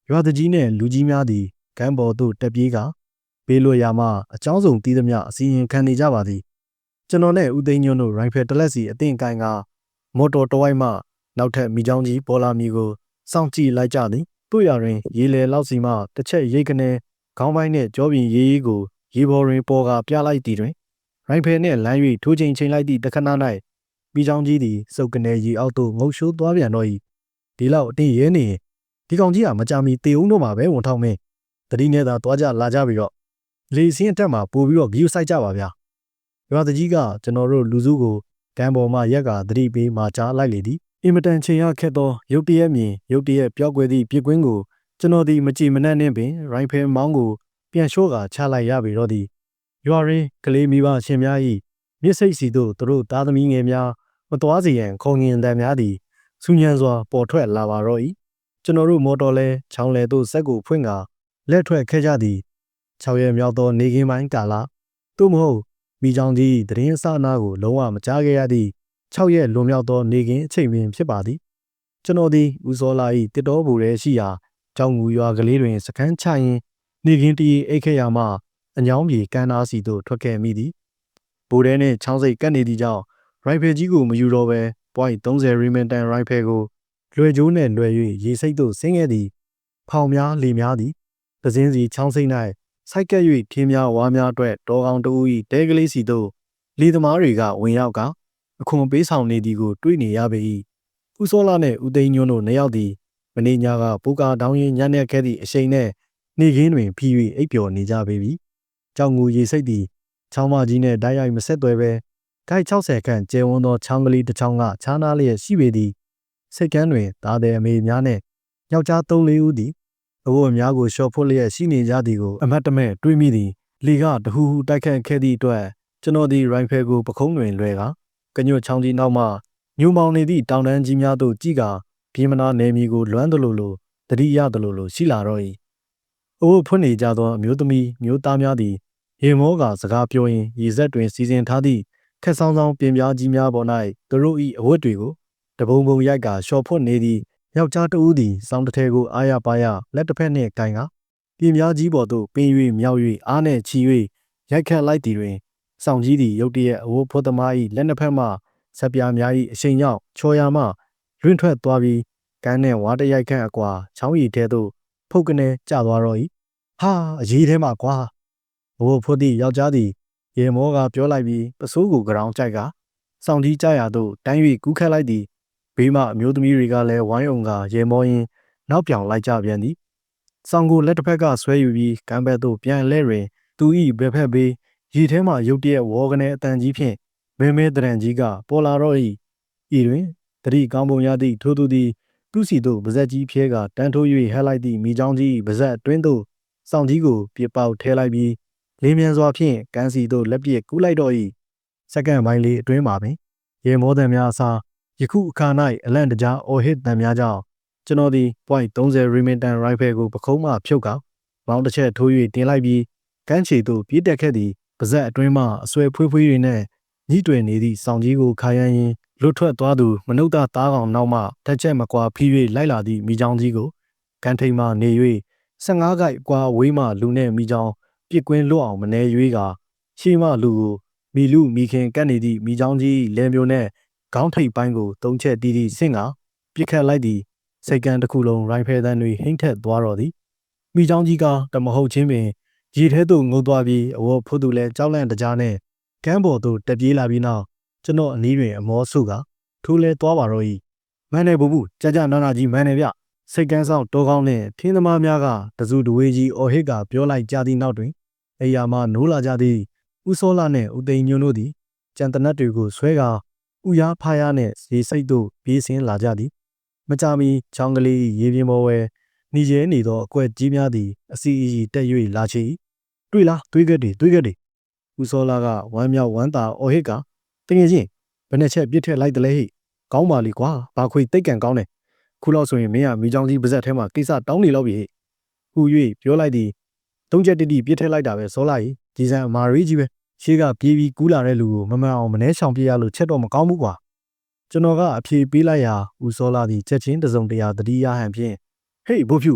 ရွာသူကြီးနှင့်လူကြီးများသည်ကမ်းပေါ်သို့တက်ပြေးကဘေးလွတ်ရာမှအကြောင်းစုံတီးသမျှအစီရင်ခံနေကြပါသည်ကျွန်တော်နဲ့ဦးသိန်းညွန့်တို့ရိုင်ဖယ်တလက်စီအသင့်ကိုင်းကမော်တော်တဝိုက်မှနောက်ထပ်မိချောင်းကြီးပေါ်လာမည်ကိုစောင့်ကြည့်လိုက်ကြသည်တို့ရတွင်ရေလေလောက်စီမှတစ်ချက်ရိတ်ကနေခေါင်းပိုင်းနှင့်ကြောပြင်ရေးကိုရေပေါ်တွင်ပေါ်ကပြလိုက်သည်တွင် ရိုင်ဖယ်နှင့်လမ်း၍ထိုးချိန်ချိန်လိုက်သည့်တခဏ၌မိချောင်းကြီးသည်စုပ်ကနေရီအောက်သို့ငုံရှိုးသွားပြန်တော့၏ဒီလောက်အတင်းရဲနေဒီကောင်ကြီးကမကြမီတေအောင်တော့မှာပဲဝန်ထောက်မင်းတတိနဲ့သာသွားကြလာကြပြီးတော့လေစင်းအတက်မှာပို့ပြီးတော့ဂီယူဆိုင်ကြပါဗျာရွာတကြီးကကျွန်တော်တို့လူစုကိုကံပေါ်မှရက်ကသတိပေးမှကြားလိုက်လေသည်အင်မတန်ချိန်ရခက်သောရုတ်တရက်မြင်ရုတ်တရက်ပြောက်ကွယ်သည့်ပြစ်ကွင်းကိုကျွန်တော်သည်မကြည်မနှံ့နှင့်ပင်ရိုင်ဖယ်မောင်းကိုပြန်လျှော့ကာချလိုက်ရပြီတော့သည်ရွာရင်းကလေးမိဘရှင်များ၏မြစ်စိတ်စီတို့သူတို့သားသမီးငယ်များမသွားစေရန်ခုံငင်တန်များသည်စူညံစွာပေါ်ထွက်လာပါတော့၏ကျွန်တော်တို့မော်တော်လဲချောင်းလဲသို့စက်ကိုဖွင့်ကာလက်ထွက်ခဲ့ကြသည်6ရက်မြောက်သောနေကင်းပိုင်းကာလသို့မဟုတ်မိချောင်းကြီးတရင်အစအနာကိုလုံးဝမကြားခဲ့ရသည့်6ရက်လွန်မြောက်သောနေကင်းအချိန်ပင်ဖြစ်ပါသည်ကျွန်တော်သည်ဦးစောလာ၏တစ်တော်ဘူရဲရှိရာကြောင်ငူရွာကလေးတွင်စခန်းချရင်းနေကင်းတီးအိတ်ခဲ့ရမှအညောင်းပြေကန်းနာစီသို့ထွက်ခဲ့မိသည်ဘူရဲနှင့်ချောင်းစိတ်ကပ်နေသည့်ကြောင့်ရိုင်ဖယ်ကြီးကိုမယူတော့ဘဲ .30 ရီမင်တန်ရိုင်ဖယ်ကိုလွယ်ကျိုးနှင့်လွယ်၍ရေစိတ်သို့ဆင်းခဲ့သည်ဖောင်များလေများသည်သစင်းစီချောင်းစိတ်၌စိုက်ကပ်၍ထင်းများဝါးများအတွက်တော်ကောင်တူ၏တဲကလေးစီသို့လေသမားတွေကဝင်ရောက်ကအခွန်ပေးဆောင်နေသည်ကိုတွေ့နေရပေ၏ဦးစောလာနှင့်ဦးသိန်းညွန့်တို့နှစ်ယောက်သည်မင်းညကပိုကာတောင်းရင်ညံ့နေခဲ့သည့်အရှိန်နှင့်နေခင်းတွင်ဖြီး၍အိပ်ပျော်နေကြပေပြီကြောင်ငူရေစိတ်သည်ချောင်းမကြီးနှင့်တိုက်ရိုက်မဆက်သွဲပဲခိုက်60ခန့်ကျဲဝန်းသောချောင်းကလေးတစ်ချောင်းကခြားနားလျက်ရှိပေသည်စိတ်ကန်းတွင်သားသည်အမေများနှင့်ယောက်ျား3-4ဦးသည်အဝတ်အများကိုရှော့ဖွတ်လျက်ရှိနေကြသည်ကိုအမတ်တမဲ့တွေးမိသည်လေကတဟူဟူတိုက်ခတ်ခဲ့သည့်အတွက်ကျွန်တော်သည်ရိုင်ဖယ်ကိုပခုံးတွင်လွှဲကာကညွတ်ချောင်းကြီးနောက်မှညူမောင်နေသည့်တောင်တန်းကြီးများသို့ကြည့်ကာပြင်းမနာနယ်မြေကိုလွမ်းသလိုလိုတတိယသလိုလိုရှိလာတော့၏အဝတ်ဖွင့်နေကြသောအမျိုးသမီးမျိုးသားများသည်ရေမောကစကားပြောရင်းရေစက်တွင်စီစဉ်ထားသည့်ခက်ဆောင်ဆောင်ပြင်ပြားကြီးများပေါ်၌သူတို့၏အဝတ်တွေကိုတပုံပုံရိုက်ကာရှော့ဖွတ်နေသည့်ယောက်ျားတဦးသည်စောင်းတစ်ထဲကိုအားရပါရလက်တစ်ဖက်နှင့်ကင်ကာပြင်ပြားကြီးပေါ်သို့ပင်း၍မြောက်၍အားနှင့်ချီ၍ရိုက်ခတ်လိုက်သည်တွင်စောင်းကြီးသည်ရုတ်တရက်အဝတ်ဖွတ်သမား၏လက်နှစ်ဖက်မှဆက်ပြားများ၏အရှိန်ကြောင့်ချော်ရမှလွင့်ထွက်သွားပြီးကန်းနှင့်ဝါးတရိုက်ခန့်အကွာချောင်းရည်ထဲသို့ဖုတ်ကနေကျသွားတော့၏ဟာအရေးထဲမှာကွာအဝတ်ဖွတ်သည့်ယောက်ျားသည်ရေမောကပြောလိုက်ပြီးပစိုးကိုကြောင်ကြိုက်ကစောင်းကြီးကြရာသို့တန်း၍ကူးခတ်လိုက်သည်ဘေးမှအမျိုးသမီးတွေကလည်းဝိုင်းအောင်ကရေမောရင်းနောက်ပြောင်လိုက်ကြပြန်သည်စောင်းကိုလက်တစ်ဖက်ကဆွဲယူပြီးကမ်းဘက်သို့ပြန်လဲတွင်သူ၏ဘက်ဖက်ဘေးရေထဲမှရုတ်တရက်ဝေါကနေအတန်ကြီးဖြင့်မဲမဲတရံကြီးကပေါ်လာတော့၏ဤတွင်တတိကောင်းပုံရသည့်ထိုးသူသည်သူ့စီသို့ပါဇက်ကြီးဖြဲကတန်းထိုး၍ဟဲလိုက်သည့်မိချောင်းကြီးပါဇက်အတွင်းသို့စောင်းကြီးကိုပြပေါက်ထဲလိုက်ပြီးလေးမြန်စွာဖြင့်ကန်းစီသို့လက်ပြကူးလိုက်တော့၏စက္ကန့်ပိုင်းလေးအတွင်းမှာပင်ရေမောတံများအစားယခုအခါ၌အလန့်တကြားအော်ဟစ်တံများကြောင့်ကျွန်တော်သည် .30 ရီမင်တန်ရိုင်ဖယ်ကိုပခုံးမှဖြုတ်ကာမောင်းတစ်ချက်ထိုး၍တင်လိုက်ပြီးကန်းချီသို့ပြေးတက်ခဲ့သည်ပါဇက်အတွင်းမှအဆွဲဖွေးဖွေးတွေနှင့်ညှိတွယ်နေသည့်စောင်းကြီးကိုခါရမ်းရင်းလွတ်ထွက်သွားသူမနုဿသားကောင်နောက်မှတက်ချက်မကွာဖီး၍လိုက်လာသည့်မိချောင်းကြီးကိုကန်ထိန်မှနေ၍15ခိုက်ကွာဝေးမှလူနှင့်မိချောင်းပြစ်ကွင်းလွတ်အောင်မနေရွေးကာရှေးမှလူကိုမိလူမိခင်ကတ်နေသည့်မိချောင်းကြီးလဲမျိုးနှင့်ခေါင်းထိပ်ပိုင်းကို3ချက်တီးသည့်ဆင့်ကပြစ်ခတ်လိုက်သည့်စိတ်ကန်းတစ်ခုလုံးရိုင်ဖယ်တန်းတွေဟိမ့်ထက်သွားတော့သည်မိချောင်းကြီးကတမဟုတ်ချင်းပင်ရေထဲသို့ငုံသွားပြီးအဝတ်ဖို့သူလဲကြောက်လန့်တကြားနှင့်ကမ်းပေါ်သို့တက်ပြေးလာပြီးနောက်ကျွန်တော်အနီးတွင်အမောဆုကထိုးလဲသွားပါတော့၏မန်းနေဘူးကြာနာနာကြီးမန်းနေဗျစိတ်ကန်းဆောင်တောကောင်းနှင့်ထင်းသမားများကတစုတဝေးကြီးအော်ဟစ်ကပြောလိုက်ကြသည့်နောက်တွင်အိယာမှနိုးလာကြသည့်ဦးစောလာနှင့်ဦးသိန်းညွန့်တို့သည်ကြံတနတ်တွေကိုဆွဲကာဥရားဖားရနှင့်ရေစိတ်သို့ပြေးဆင်းလာကြသည်မကြမီချောင်းကလေးရေပြင်းပေါ်ဝဲနေရဲနေသောအကွက်ကြီးများသည်အစီအီတက်၍လာချေတွေ့လားတွေးခဲ့တယ်ဦးစောလာကဝမ်းမြောက်ဝမ်းသာအော်ဟစ်ကတကယ်ချင်းဘယ်နှချက်ပြစ်ထက်လိုက်တလဲဟိကောင်းပါလိကွာဘာခွေတိတ်ကန်ကောင်းတယ်ခုလောက်ဆိုရင်မင်းကမိချောင်းကြီးပါဇက်ထဲမှာကိစ္စတောင်းနေလောက်ပြီဟိဟူ၍ပြောလိုက်သည်3ချက်တိတိပြစ်ထက်လိုက်တာပဲစောလာကြီးဒီဇန်အမာရီကြီးပဲရှေးကပြေးပြီးကူးလာတဲ့လူကိုမမှန်အောင်မနှဲချောင်ပြရလို့ချက်တော့မကောင်းဘူးကွာကျွန်တော်ကအဖြေပေးလိုက်ရာဦးစောလာသည်ချက်ချင်းတစုံတရာတတိယဟန်ဖြင့်ဟေးဘိုးဖြ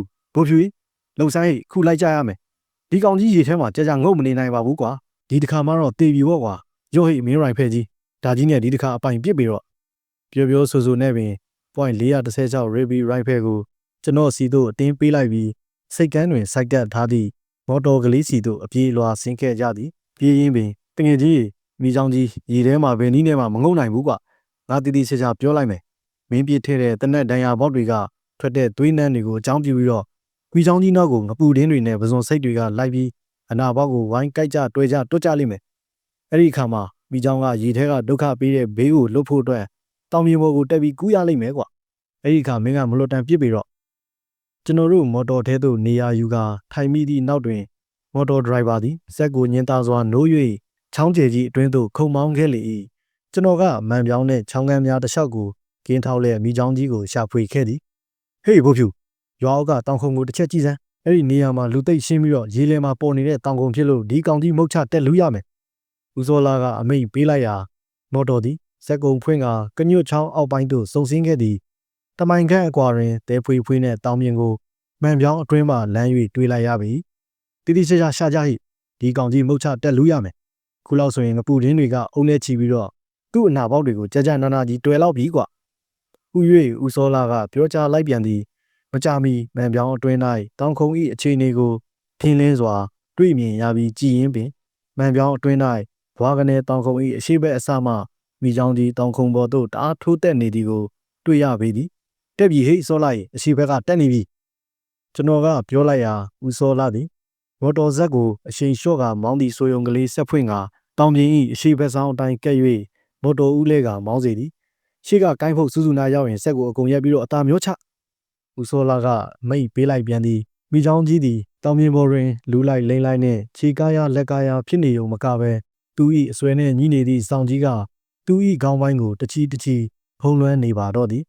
ူလုံဆိုင်ဟိခုလိုက်ကြရမယ်ဒီကောင်ကြီးရေထဲမှာကြာငုတ်မနေနိုင်ပါဘူးကွာဒီတစ်ခါမှတော့တေပြီပေါ့ကွာရော့ဟိမင်းရိုင်ဖဲကြီးဒါကြီးနဲ့ဒီတစ်ခါအပိုင်ပြစ်ပြီးတော့ပြောဆိုနဲ့ပင် .416 ရေဘီရိုင်ဖဲကိုကျွန်တော်စီတို့အတင်းပေးလိုက်ပြီးစိတ်ကန်းတွင်စိုက်ကပ်ထားသည့်မော်တော်ကလေးစီတို့အပြေးလွှာဆင်းခဲ့ကြသည်ပြေးရင်းပင်တငယ်ကြီး မိချောင်းကြီးရေထဲမှာဘယ်နည်းနဲ့မှမငုံနိုင်ဘူးကွာငါတီတီချာချာပြောလိုက်မယ်မင်းပြစ်ထဲတဲ့တနက်ဒဏ်ရာပေါက်တွေကထွက်တဲ့သွေးနှမ်းတွေကိုအကြောင်းပြုပြီးတော့မိချောင်းကြီးနောက်ကိုငပူတင်းတွေနဲ့ပဇွန်စိတ်တွေကလိုက်ပြီးအနာပေါက်ကိုဝိုင်းကြိုက်ကြတွဲကြတွတ်ကြလိမ့်မယ်အဲ့ဒီအခါမှာမိချောင်းကရေထဲကဒုက္ခပေးတဲ့ဘေးကိုလွတ်ဖို့အတွက်တောင်မြေပေါ်ကိုတက်ပြီးကူးရလိမ့်မယ်ကွာအဲ့ဒီအခါမင်းကမလွတ်တမ်းပြစ်ပြီးတော့ကျွန်တော်တို့မော်တော်ထဲသို့နေရာယူကာထိုင်မိသည့်နောက်တွင်မော်တော်ဒရိုင်ဘာသည်စက်ကိုညင်သာစွာနိုး၍ချောင်းကျယ်ကြီးအတွင်းသို့ခုန်မောင်းခဲ့လေ၏ကျွန်တော်ကမှန်ပြောင်းတဲ့ချောင်းကမ်းများတစ်လျှောက်ကိုကင်းထောက်လက်မိချောင်းကြီးကိုရှာဖွေခဲ့သည်ဟေးဘိုးဖြူရွာအောက်ကတောင်ခုံကိုတစ်ချက်ကြည့်စမ်းအဲ့ဒီနေရာမှာလူသိပ်ရှင်းပြီးတော့ရေလယ်မှာပေါ်နေတဲ့တောင်ခုံဖြစ်လို့ဒီကောင်ကြီးမုတ်ချတက်လူရမယ်ဦးစောလာကအမိန့်ပေးလိုက်ရာမော်တော်သည်စက်ကုံဖွင့်ကကညွတ်ချောင်းအောက်ပိုင်းသို့စုံစင်းခဲ့သည်တမိုင်ခန့်အကွာတွင်တဲဖွေဖွေနှင့်တောင်ပြင်ကိုမှန်ပြောင်းအတွင်းမှလမ်း၍တွေးလိုက်ရပြီတိတိကျကျရှာကြဟိဒီကောင်ကြီးမုတ်ချတက်လူရမယ်ခုလောက်ဆိုရင်ငပူရင်းတွေကအုံနဲ့ချီပြီးတော့သူ့အနာပေါက်တွေကိုကြာနာနာကြီးတွယ်လောက်ပြီကွာဥ၍ဦးစောလာကပြောကြားလိုက်ပြန်သည်မကြမီမှန်ပြောင်းအတွင်း၌တောင်ခုံ၏အခြေအနေကိုထင်းလင်းစွာတွေ့မြင်ရပြီးကြည်ရင်ပင်မှန်ပြောင်းအတွင်း၌ဘွားကနေတောင်ခုံ၏အရှိဘက်အစမှမိချောင်းကြီးတောင်ခုံပေါ်သို့တအားထိုးတက်နေသည်ကိုတွေ့ရပေသည်တက်ပြီဟိစောလိုက်အရှိဘက်ကတက်နေပြီကျွန်တော်ကပြောလိုက်ရာဦးစောလာသည်မော်တော်ဇက်ကိုအရှိန်လျှော့ကမောင်းသည့်ဆိုယုံကလေးဆက်ဖွင့်ကတောင်ပြင်၏အရှိဘက်ဆောင်အတိုင်းကဲ့၍မော်တော်ဦးလဲကမောင်းစေသည်ရှေ့ကကိုင်းဖုတ်စူးစူနာရောက်ရင်ဆက်ကိုအကုန်ရက်ပြီးတော့အသာမျိုးချဦးစောလာကမိတ်ပေးလိုက်ပြန်သည်မိချောင်းကြီးသည်တောင်ပြင်ပေါ်တွင်လူလိုက်လိမ့်လိုက်နှင့်ခြေကားရလက်ကားရဖြစ်နေုံမကဘဲသူ၏အဆွဲနှင့်ညီနေသည့်စောင်ကြီးကသူ၏ခေါင်းပိုင်းကိုတချီတချီဖုံးလွှမ်းနေပါတော့သည်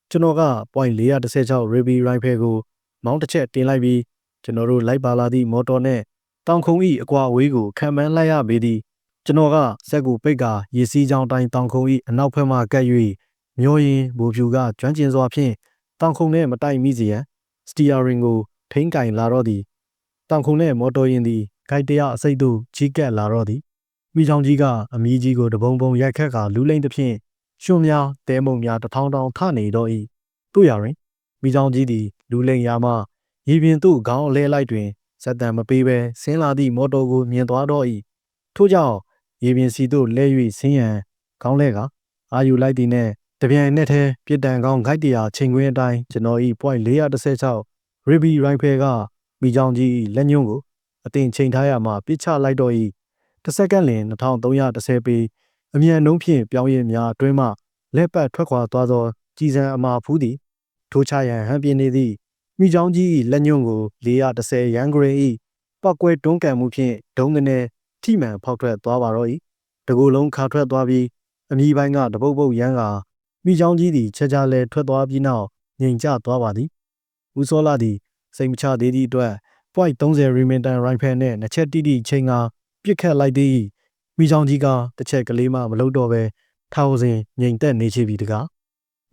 ကျွန်တော်က .416 Ruby Rifle ကိုမောင်းတစ်ချက်တင်လိုက်ပြီးကျွန်တော်တို့လိုက်ပါလာသည့်မော်တော်နှင့်တောင်ခုံ၏အကွာအဝေးကိုခံမှန်းလိုက်ရပေသည်ကျွန်တော်ကစက်ကိုပိတ်ကာရေစီးချောင်းတိုင်းတောင်ခုံ၏အနောက်ဘက်မှကပ်၍မျောရင်ဘူဖြူကကျွမ်းကျင်စွာဖြင့်တောင်ခုံနှင့်မတိုက်မိစေရန်စတီယာရင်ကိုထိန်းကင်လာတော့သည်တောင်ခုံနှင့်မော်တော်ယာဉ်သည်ဂိုက်တရားအစိတ်သို့ကြီးကပ်လာတော့သည်မိချောင်းကြီးကအမီးကြီးကိုတပုံပုံရိုက်ခတ်ကာလူလိမ့်သဖြင့်ရွှွန်များတဲမုံများတထောင်ထောင်ထနေတော့၏တို့ရရင်မိချောင်းကြီးသည်လူလိမ့်ရာမှရေပြင်သို့ခေါင်းအလဲလိုက်တွင်ဇက်တံမပေးဘဲဆင်းလာသည့်မော်တော်ကိုမြင်သွားတော့၏ထို့ကြောင့်ရေပြင်စီသို့လဲ၍ဆင်းရန်ခေါင်းလဲကအာယူလိုက်သည်နှင့်တပြိုင်နက်တည်းပြစ်ဒဏ်ကောင်းဂိုက်တရားချိန်ခွင်းအတိုင်းကျွန်တော်၏.416 Ruby Rifle ကမိချောင်းကြီးလက်ညွန့်ကိုအတင်ချိန်ထားရမှပစ်ချလိုက်တော့၏တစ်စက္ကန့်လျင်2310ပေအမြန်နှုန်းဖြင့်ပြောင်းရည်များအတွင်းမှလက်ပတ်ထွက်ခွာသွားသောကြည်စံအမာဖူးသည်ထိုးချရန်ဟန်ပြင်းနေသည့်မိချောင်းကြီး၏လက်ညွန့်ကို410ရန်ဂရိန်၏ပောက်ကွဲတွန်းကန်မှုဖြင့်ဒုံကနေထိမှန်ဖောက်ထွက်သွားပါတော့၏တကူလုံးခါထွက်သွားပြီးအမြီပိုင်းကတပုတ်ပုတ်ရမ်းကာမိချောင်းကြီးသည်ချက်ချလဲထွက်သွားပြီးနောက်ငြိမ်ကျသွားပါသည်ဦးစောလာသည်စိတ်မချသေးသည့်အတွက်.30 Remington Rifle နှင့်နှစ်ချက်တိတိချိန်ကာပြစ်ခတ်လိုက်သည်မိချောင်းကြီးကတစ်ချက်ကလေးမှမလုပ်တော့ဘဲထောင်စဉ်ငြိမ်သက်နေချပြီတကား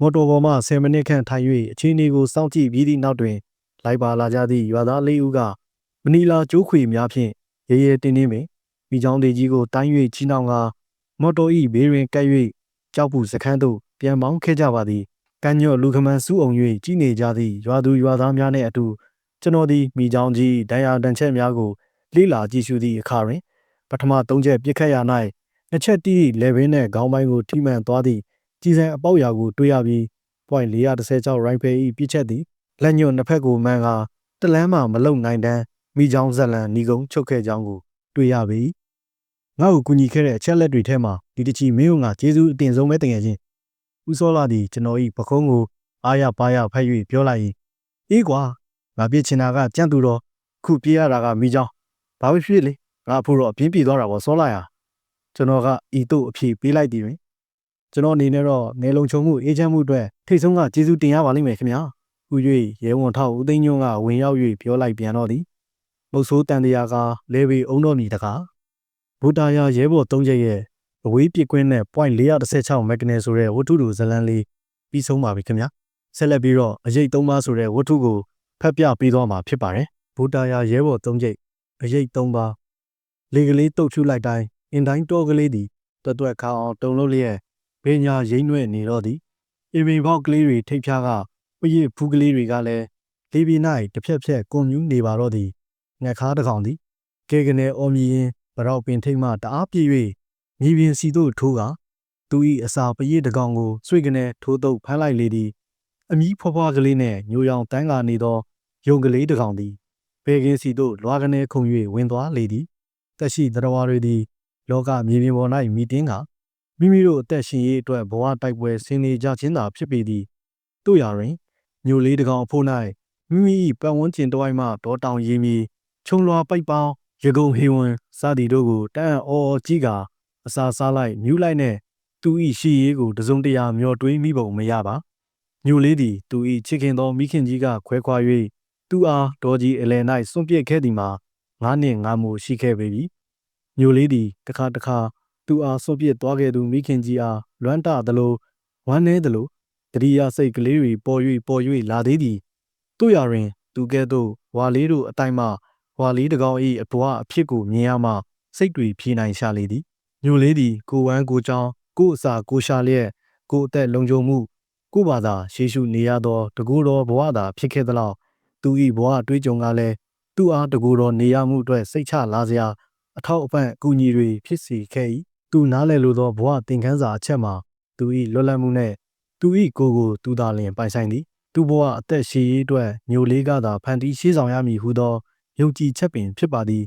မော်တော်ပေါ်မှ10မိနစ်ခန့်ထိုင်၍အခြေအနေကိုစောင့်ကြည့်ပြီးသည့်နောက်တွင်လိုက်ပါလာကြသည့်ရွာသား၄ဦးကမနီလာကျိုးခွေများဖြင့်ရဲရဲတင်းတင်းပင်မိချောင်းသေးကြီးကိုတိုင်း၍ချီနှောင်ကာမော်တော်၏ဘေးတွင်ကပ်၍ကြောက်ပူစခန်းသို့ပြန်မောင်းခဲ့ကြပါသည်ကမ်းညော့လူခမန်းစူးအောင်၍ကြီးနေကြသည့်ရွာသူရွာသားများနှင့်အတူကျွန်တော်သည်မိချောင်းကြီးဒဏ်ရာတန်ချက်များကိုလေ့လာကြည့်ရှုသည့်အခါတွင်ပထမ3ချက်ပြစ်ခတ်ရာ၌နှစ်ချက်တီးလေဘင်းနှင့်ခေါင်းပိုင်းကိုထိမှန်သွားသည့်ကြည်စံအပေါက်ရာကိုတွေ့ရပြီး.416 ရိုင်ဖယ်၏ပြစ်ချက်သည်လက်ညွန့်နှစ်ဖက်ကိုမှန်ကာတလန်းမှမလုံနိုင်တမ်းမိချောင်းဇက်လန်ညီကုန်းချုပ်ခဲ့ကြောင်းကိုတွေ့ရပြီငါ့ကိုကူညီခဲ့တဲ့အချက်လက်တွေထဲမှာဒီတချီမင်းတို့ကကျေးဇူးအတင်ဆုံးပဲတကယ်ချင်းဦးစောလာသည်ကျွန်တော်၏ပခုံးကိုအားရပါရဖက်၍ပြောလိုက်၏အေးကွာငါပြစ်ချင်တာကကြံ့သူတော်ခုပြေးရတာကမိချောင်းဘာပဲဖြစ်လေငါဖို့တော့အပြင်းပြေးသွားတာပေါ့စောလာရကျွန်တော်ကဤသို့အဖြေပေးလိုက်သည်တွင်ကျွန်တော်အနေနဲ့တော့နေလုံချုံမှုအေးချမ်းမှုအတွက်ထိတ်ဆုံးကကျေးဇူးတင်ရပါလိမ့်မယ်ခင်ဗျာဥ၍ရဲဝန်ထောက်ဦးသိန်းညွန့်ကဝင်ရောက်၍ပြောလိုက်ပြန်တော့သည်မုတ်ဆိုးတန်တရာကလဲပေအုံတော်မီတကားဘူတာယာရဲဘော်၃ချက်ရဲ့အဝေးပစ်ကွင်းနဲ့.416 မက်ဂနယ်ဆိုတဲ့ဝတ္ထုတူဇလန်းလေးပြီးဆုံးပါပြီခင်ဗျာဆက်လက်ပြီးတော့အရေး3ပါးဆိုတဲ့ဝတ္ထုကိုဖတ်ပြပေးသွားမှာဖြစ်ပါတယ်ဘူတာယာရဲဘော်၃ချက်အရေး3ပါးလေကလေးတုတ်ဖြူလိုက်တိုင်းအင်တိုင်းတောကလေးသည်တွက်ခါအောင်တုံလို့လျက်ဘေးညာရိမ့်နှဲ့နေတော့သည်အင်ပင်ပေါက်ကလေးတွေထိပ်ဖြားကပရစ်ဖူးကလေးတွေကလည်းလေးပြ၌တစ်ဖြက်ဖြက်ကွန်မြူးနေပါတော့သည်ငှက်ခါတစ်ကောင်သည်ကဲကနေအော်မြည်ရင်ဗရောက်ပင်ထိတ်မှတအားပြေး၍ မြေပြင်စီတို့ထိုးကသူ၏အစာပရိတကောင်ကိုဆွေကနေထိုးတုပ်ဖမ်းလိုက်လေသည်အမီးဖွားဖွားကလေးနှင့်ညိုရောင်တန်းကနေသောယုံကလေးတကောင်သည်ဘဲကင်းစီတို့လွားကနေခုန်၍ဝင်သွားလေသည်တက်ရှိတရဝါတွေသည်လောကမြေပြင်ပေါ်၌မီတင်းကမိမိတို့အသက်ရှင်ရေးအတွက်ဘဝတိုက်ပွဲဆင်နေကြခြင်းသာဖြစ်ပေသည်တို့ရာတွင်ညိုလေးတကောင်အဖို့၌မိမိ၏ပတ်ဝန်းကျင်တစ်ဝိုက်မှဒေါတောင်ရီမီခြုံလွာပိုက်ပေါင်းရကုံဟေဝံစသည်တို့ကိုတန်းအော်ကြီးကအစာစားလိုက်မြူးလိုက်နှင့်သူ၏ရှီရေးကိုတစုံတရာမျောတွေးမိပုံမရပါညိုလေးသည်သူ၏ချစ်ခင်သောမိခင်ကြီးကခွဲခွာ၍သူအားဒေါ်ကြီးအလယ်၌စွန့်ပစ်ခဲ့သည်မှာ9 နှစ်5မိုးရှိခဲ့ပေပြီညိုလေးသည်တခါသူအားစွန့်ပစ်သွားခဲ့သူမိခင်ကြီးအားလွမ်းတသလိုဝမ်းနည်းသလိုတတိယစိတ်ကလေးတွေပေါ်၍လာသေးသည်တို့ရာတွင်သူကဲ့သို့ဝါလေးတို့အတိုင်းမှဝါလေးတကောင်၏အဘွားအဖြစ်ကိုမြင်ရမှစိတ်တွေဖြေနိုင်ရှာလေသည်ညိုလေးသည်ကိုဝမ်းကိုချောင်းကိုအစာကိုရှာလျက်ကိုအသက်လုံခြုံမှုကိုဘာသာရှေးရှုနေရသောတကူတော်ဘဝသာဖြစ်ခဲ့သလောက်သူ၏ဘဝတွေးကြုံကလည်းသူအားတကူတော်နေရမှုအတွက်စိတ်ချလာစရာအထောက်အပံ့အကူအညီတွေဖြစ်စေခဲ့၏သူနားလည်လိုသောဘဝသင်ခန်းစာအချက်မှာသူ၏လွတ်လပ်မှုနှင့်သူ၏ကိုယ်ကိုသူသာလျှင်ပိုင်ဆိုင်သည်သူဘဝအသက်ရှည်ရေးအတွက်ညိုလေးကသာဖန်တီးရှေးဆောင်ရမည်ဟုသောယုံကြည်ချက်ပင်ဖြစ်ပါသည်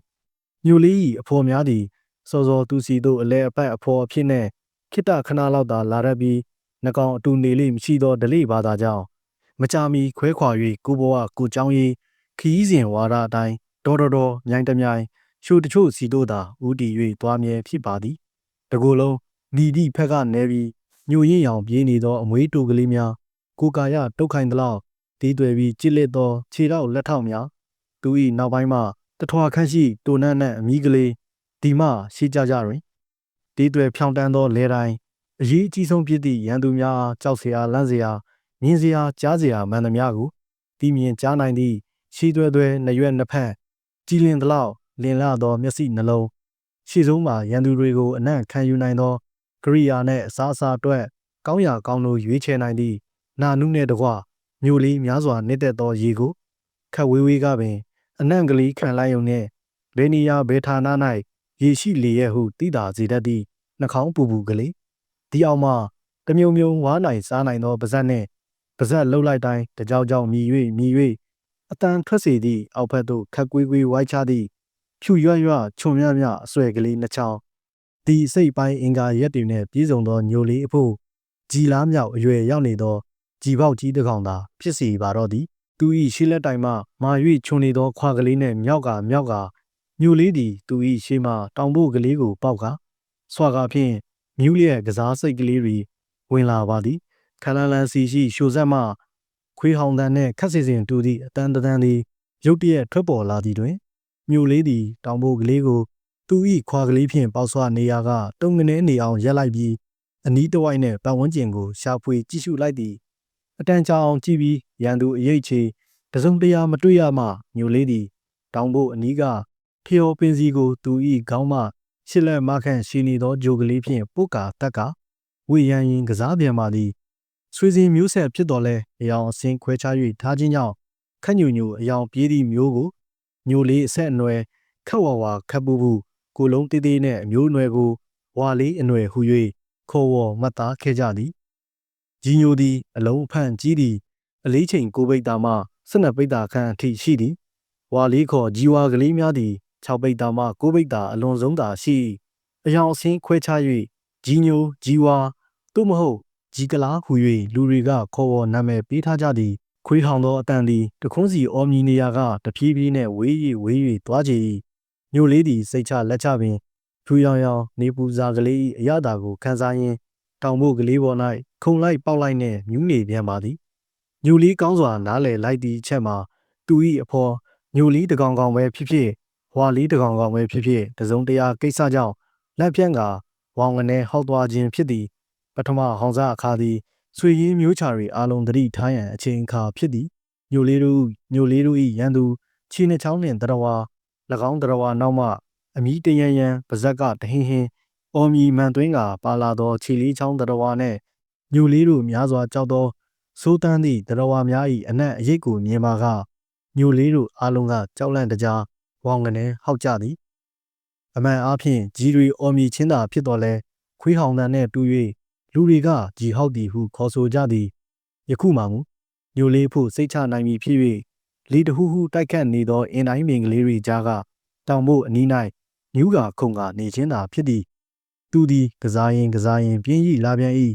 ညိုလေး၏အဖော်များသည်စောစောသူစီတို့အလဲအပတ်အဖော်အဖြစ်နှင့်ခိတ္တခဏလောက်သာလာတတ်ပြီးနှကောင်အတူနေလိမ့်မရှိသောဓလေ့ဘာသာကြောင့်မကြာမီခွဲခွာ၍ကိုဘဝကိုကြောင်းရေးခီးစဉ်ဝါဒအတိုင်းတော်မြိုင်တမြိုင်ချိုတချို့စီတို့သာဦးတည်၍သွားမြဲဖြစ်ပါသည်တကူလုံးနီဒီဖက်ကနေပြီးညိုရင်ရောင်ပြေးနေသောအမွေးတူကလေးများကိုကာယတုတ်ခိုင်သလောက်တီးသွယ်ပြီးကြစ်လက်သောခြေထောက်လက်ထောက်များသူ၏နောက်ပိုင်းမှတထွာခန့်ရှိတိုနန်းနှင့်အမီးကလေးဒီမှရှိကြတွင်တီးသွယ်ဖြောင်းတန်းသောလဲတိုင်းအရေးအကြီးဆုံးဖြစ်သည့်ရန်သူများအားကြောက်เสียလန့်เสียမြင်เสียကြားเสียမှန်သမျှကိုတီးမြင်ကြားနိုင်သည့်ရှီသွဲနှစ်ရွက်နှစ်ဖက်ကြည်လင်သလောက်လင်လာသောမျက်စိနှလုံးရှေ့ဆုံးမှာရန်သူတွေကိုအနံ့ခံယူနိုင်သောကရိယာနှင့်အစားအစာအတွက်ကောင်းရာကောင်းလို့ရွေးချယ်နိုင်သည့်နာနုနှင့်တကွမြို့လေးများစွာနှစ်သက်သောရေကိုခက်ဝေးကပင်အနံ့ကလေးခံလိုက်ုံနှင့်ဘယ်နေရာဘယ်ဌာန၌ရေရှိလေရဲ့ဟုသိတာစေတတ်သည့်နှာခေါင်းပူကလေးဒီအောင်မှတမြုံဝါနိုင်စားနိုင်သောပါဇက်နှင့်ပါဇက်လှုပ်လိုက်တိုင်းတကြောင်မြည်၍အတန်ထွက်စေသည့်အောက်ဖက်သို့ခက်ကွေးဝိုက်ချသည့်ဖြူရွချွန်မြအဆွဲကလေးနှစ်ချောင်းဒီစိတ်ပိုင်းအင်္ဂါရက်တွေနှင့်ပြည့်စုံသောညိုလေးအဖို့ကြည်လားမြောက်အရွယ်ရောက်နေသောကြည်ပေါက်ကြီးတစ်ကောင်သာဖြစ်စီပါတော့သည်သူ၏ရှေးလက်တိုင်မှမာ၍ခြုံနေသောခွာကလေးနှင့်မြောက်ကညိုလေးသည်သူ၏ရှေးမှတောင်ဖို့ကလေးကိုပေါက်ကဆွာကာဖြင့်မြူးလျက်ကစားစိတ်ကလေးတွေဝင်လာပါသည်ခလန်လန်စီရှိရှိုဆက်မှခွေးဟောင်တန်းနှင့်ခက်စီစဉ်တူသည့်အတန်းသည်ရုတ်တရက်ထွက်ပေါ်လာသည်တွင်မြို့လေးသည်တောင်ဖို့ကလေးကိုသူ၏ခွာကလေးဖြင့်ပေါက်ဆွနေရာကတုံငနေနေအောင်ရက်လိုက်ပြီးအနီးတစ်ဝိုက်နှင့်ပတ်ဝန်းကျင်ကိုရှာဖွေကြည့်ရှုလိုက်သည်အတန်ကြာအောင်ကြည့်ပြီးရန်သူအရေးချေတစုံတရာမတွေ့ရမှမြို့လေးသည်တောင်ဖို့အနီးကဖျော်ပင်စီကိုသူ၏ခေါင်းမှရှစ်လက်မခန့်ရှိနေသောဂျိုကလေးဖြင့်ပုတ်ကာတက်ကဝေရန်ရင်ကစားပြန်ပါသည်ဆွေစဉ်မျိုးဆက်ဖြစ်တော်လဲအယောင်အစင်းခွဲခြား၍ထားခြင်းကြောင့်ခက်ညူအယောင်ပြေးသည့်မျိုးကိုညိုလေးအဆက်အနွယ်ခက်ဝါခက်ပူကိုလုံးတေးသေးနှင့်အမျိုးအနွယ်ကိုဝါလေးအနွယ်ဟူ၍ခေါ်ဝေါ်မှတ်သားခဲ့ကြသည်ကြီးညိုသည်အလုံးအဖန့်ကြီးသည်အလေးချိန်ကိုပိတ်တာမှ12ပိတ်တာခန့်အထိရှိသည်ဝါလေးခေါ်ကြီးဝါကလေးများသည်6ပိတ်တာမှ9ပိတ်တာအလွန်ဆုံးသာရှိအယောင်အစင်းခွဲခြား၍ကြီးညိုကြီးဝါသို့မဟုတ်ကြီးကလားဟူ၍လူတွေကခေါ်ဝေါ်နာမည်ပေးထားကြသည်ခွေးဟောင်သောအတန်သည်တခွန်းစီအော်မြည်နေရာကတဖြည်းဖြည်းနှင့်ဝေး၍သွားကြ၏မြို့လေးသည်စိတ်ချလက်ချပင်ဖြူရောင်နေပူစာကလေး၏အရသာကိုခန်းစားရင်းတောင်ဖို့ကလေးပေါ်၌ခုံလိုက်ပေါက်လိုက်နှင့်မြူးနေပြန်ပါသည်ညိုလေးကောင်းစွာနားလည်လိုက်သည့်အချက်မှာသူ၏အဖော်ညိုလေးတကောင်ပဲဖြစ်ဖြစ်ဝါလေးတကောင်ပဲဖြစ်ဖြစ်တစုံတရာကိစ္စကြောင့်လက်ပြန့်ကဝေါင်ကနေဟောက်သွားခြင်းဖြစ်သည်ပထမဟောင်စားအခါသည်ဆွေရင်းမျိုးချာတွေအားလုံးသတိထားရန်အချိန်အခါဖြစ်သည်ညိုလေးတို့၏ရန်သူခြေနှချောင်းနှင့်တရဝါ၎င်းတရဝါနောက်မှအမီးတရန်ပါဇက်ကတဟင်းအော်မြီမှန်သွင်းကပါလာသောခြေလေးချောင်းတရဝါနှင့်ညိုလေးတို့များစွာကြောက်သောစိုးတန်းသည့်တရဝါများ၏အနက်အရိပ်ကိုမြင်ပါကညိုလေးတို့အားလုံးကကြောက်လန့်တကြားဝေါင်ကနေဟောက်ကြသည် အမှန်အားဖြင့်ကြီးတွေအော်မြည်ချင်းသာဖြစ်တော်လဲခွေးဟောင်တန်နှင့်တူ၍လူတွေကကြီးဟောက်သည်ဟုခေါ်ဆိုကြသည်ယခုမှမူညိုလေးဖို့စိတ်ချနိုင်မည်ဖြစ်၍လီတဟူဟူတိုက်ခတ်နေသောအင်တိုင်းပင်ကလေးတွေကြားကတောင်ဖို့အနီး၌ညူးကခုန်ကနေခြင်းသာဖြစ်သည်သူသည်ကစားရင်ပြင်းဤလာပြန်၏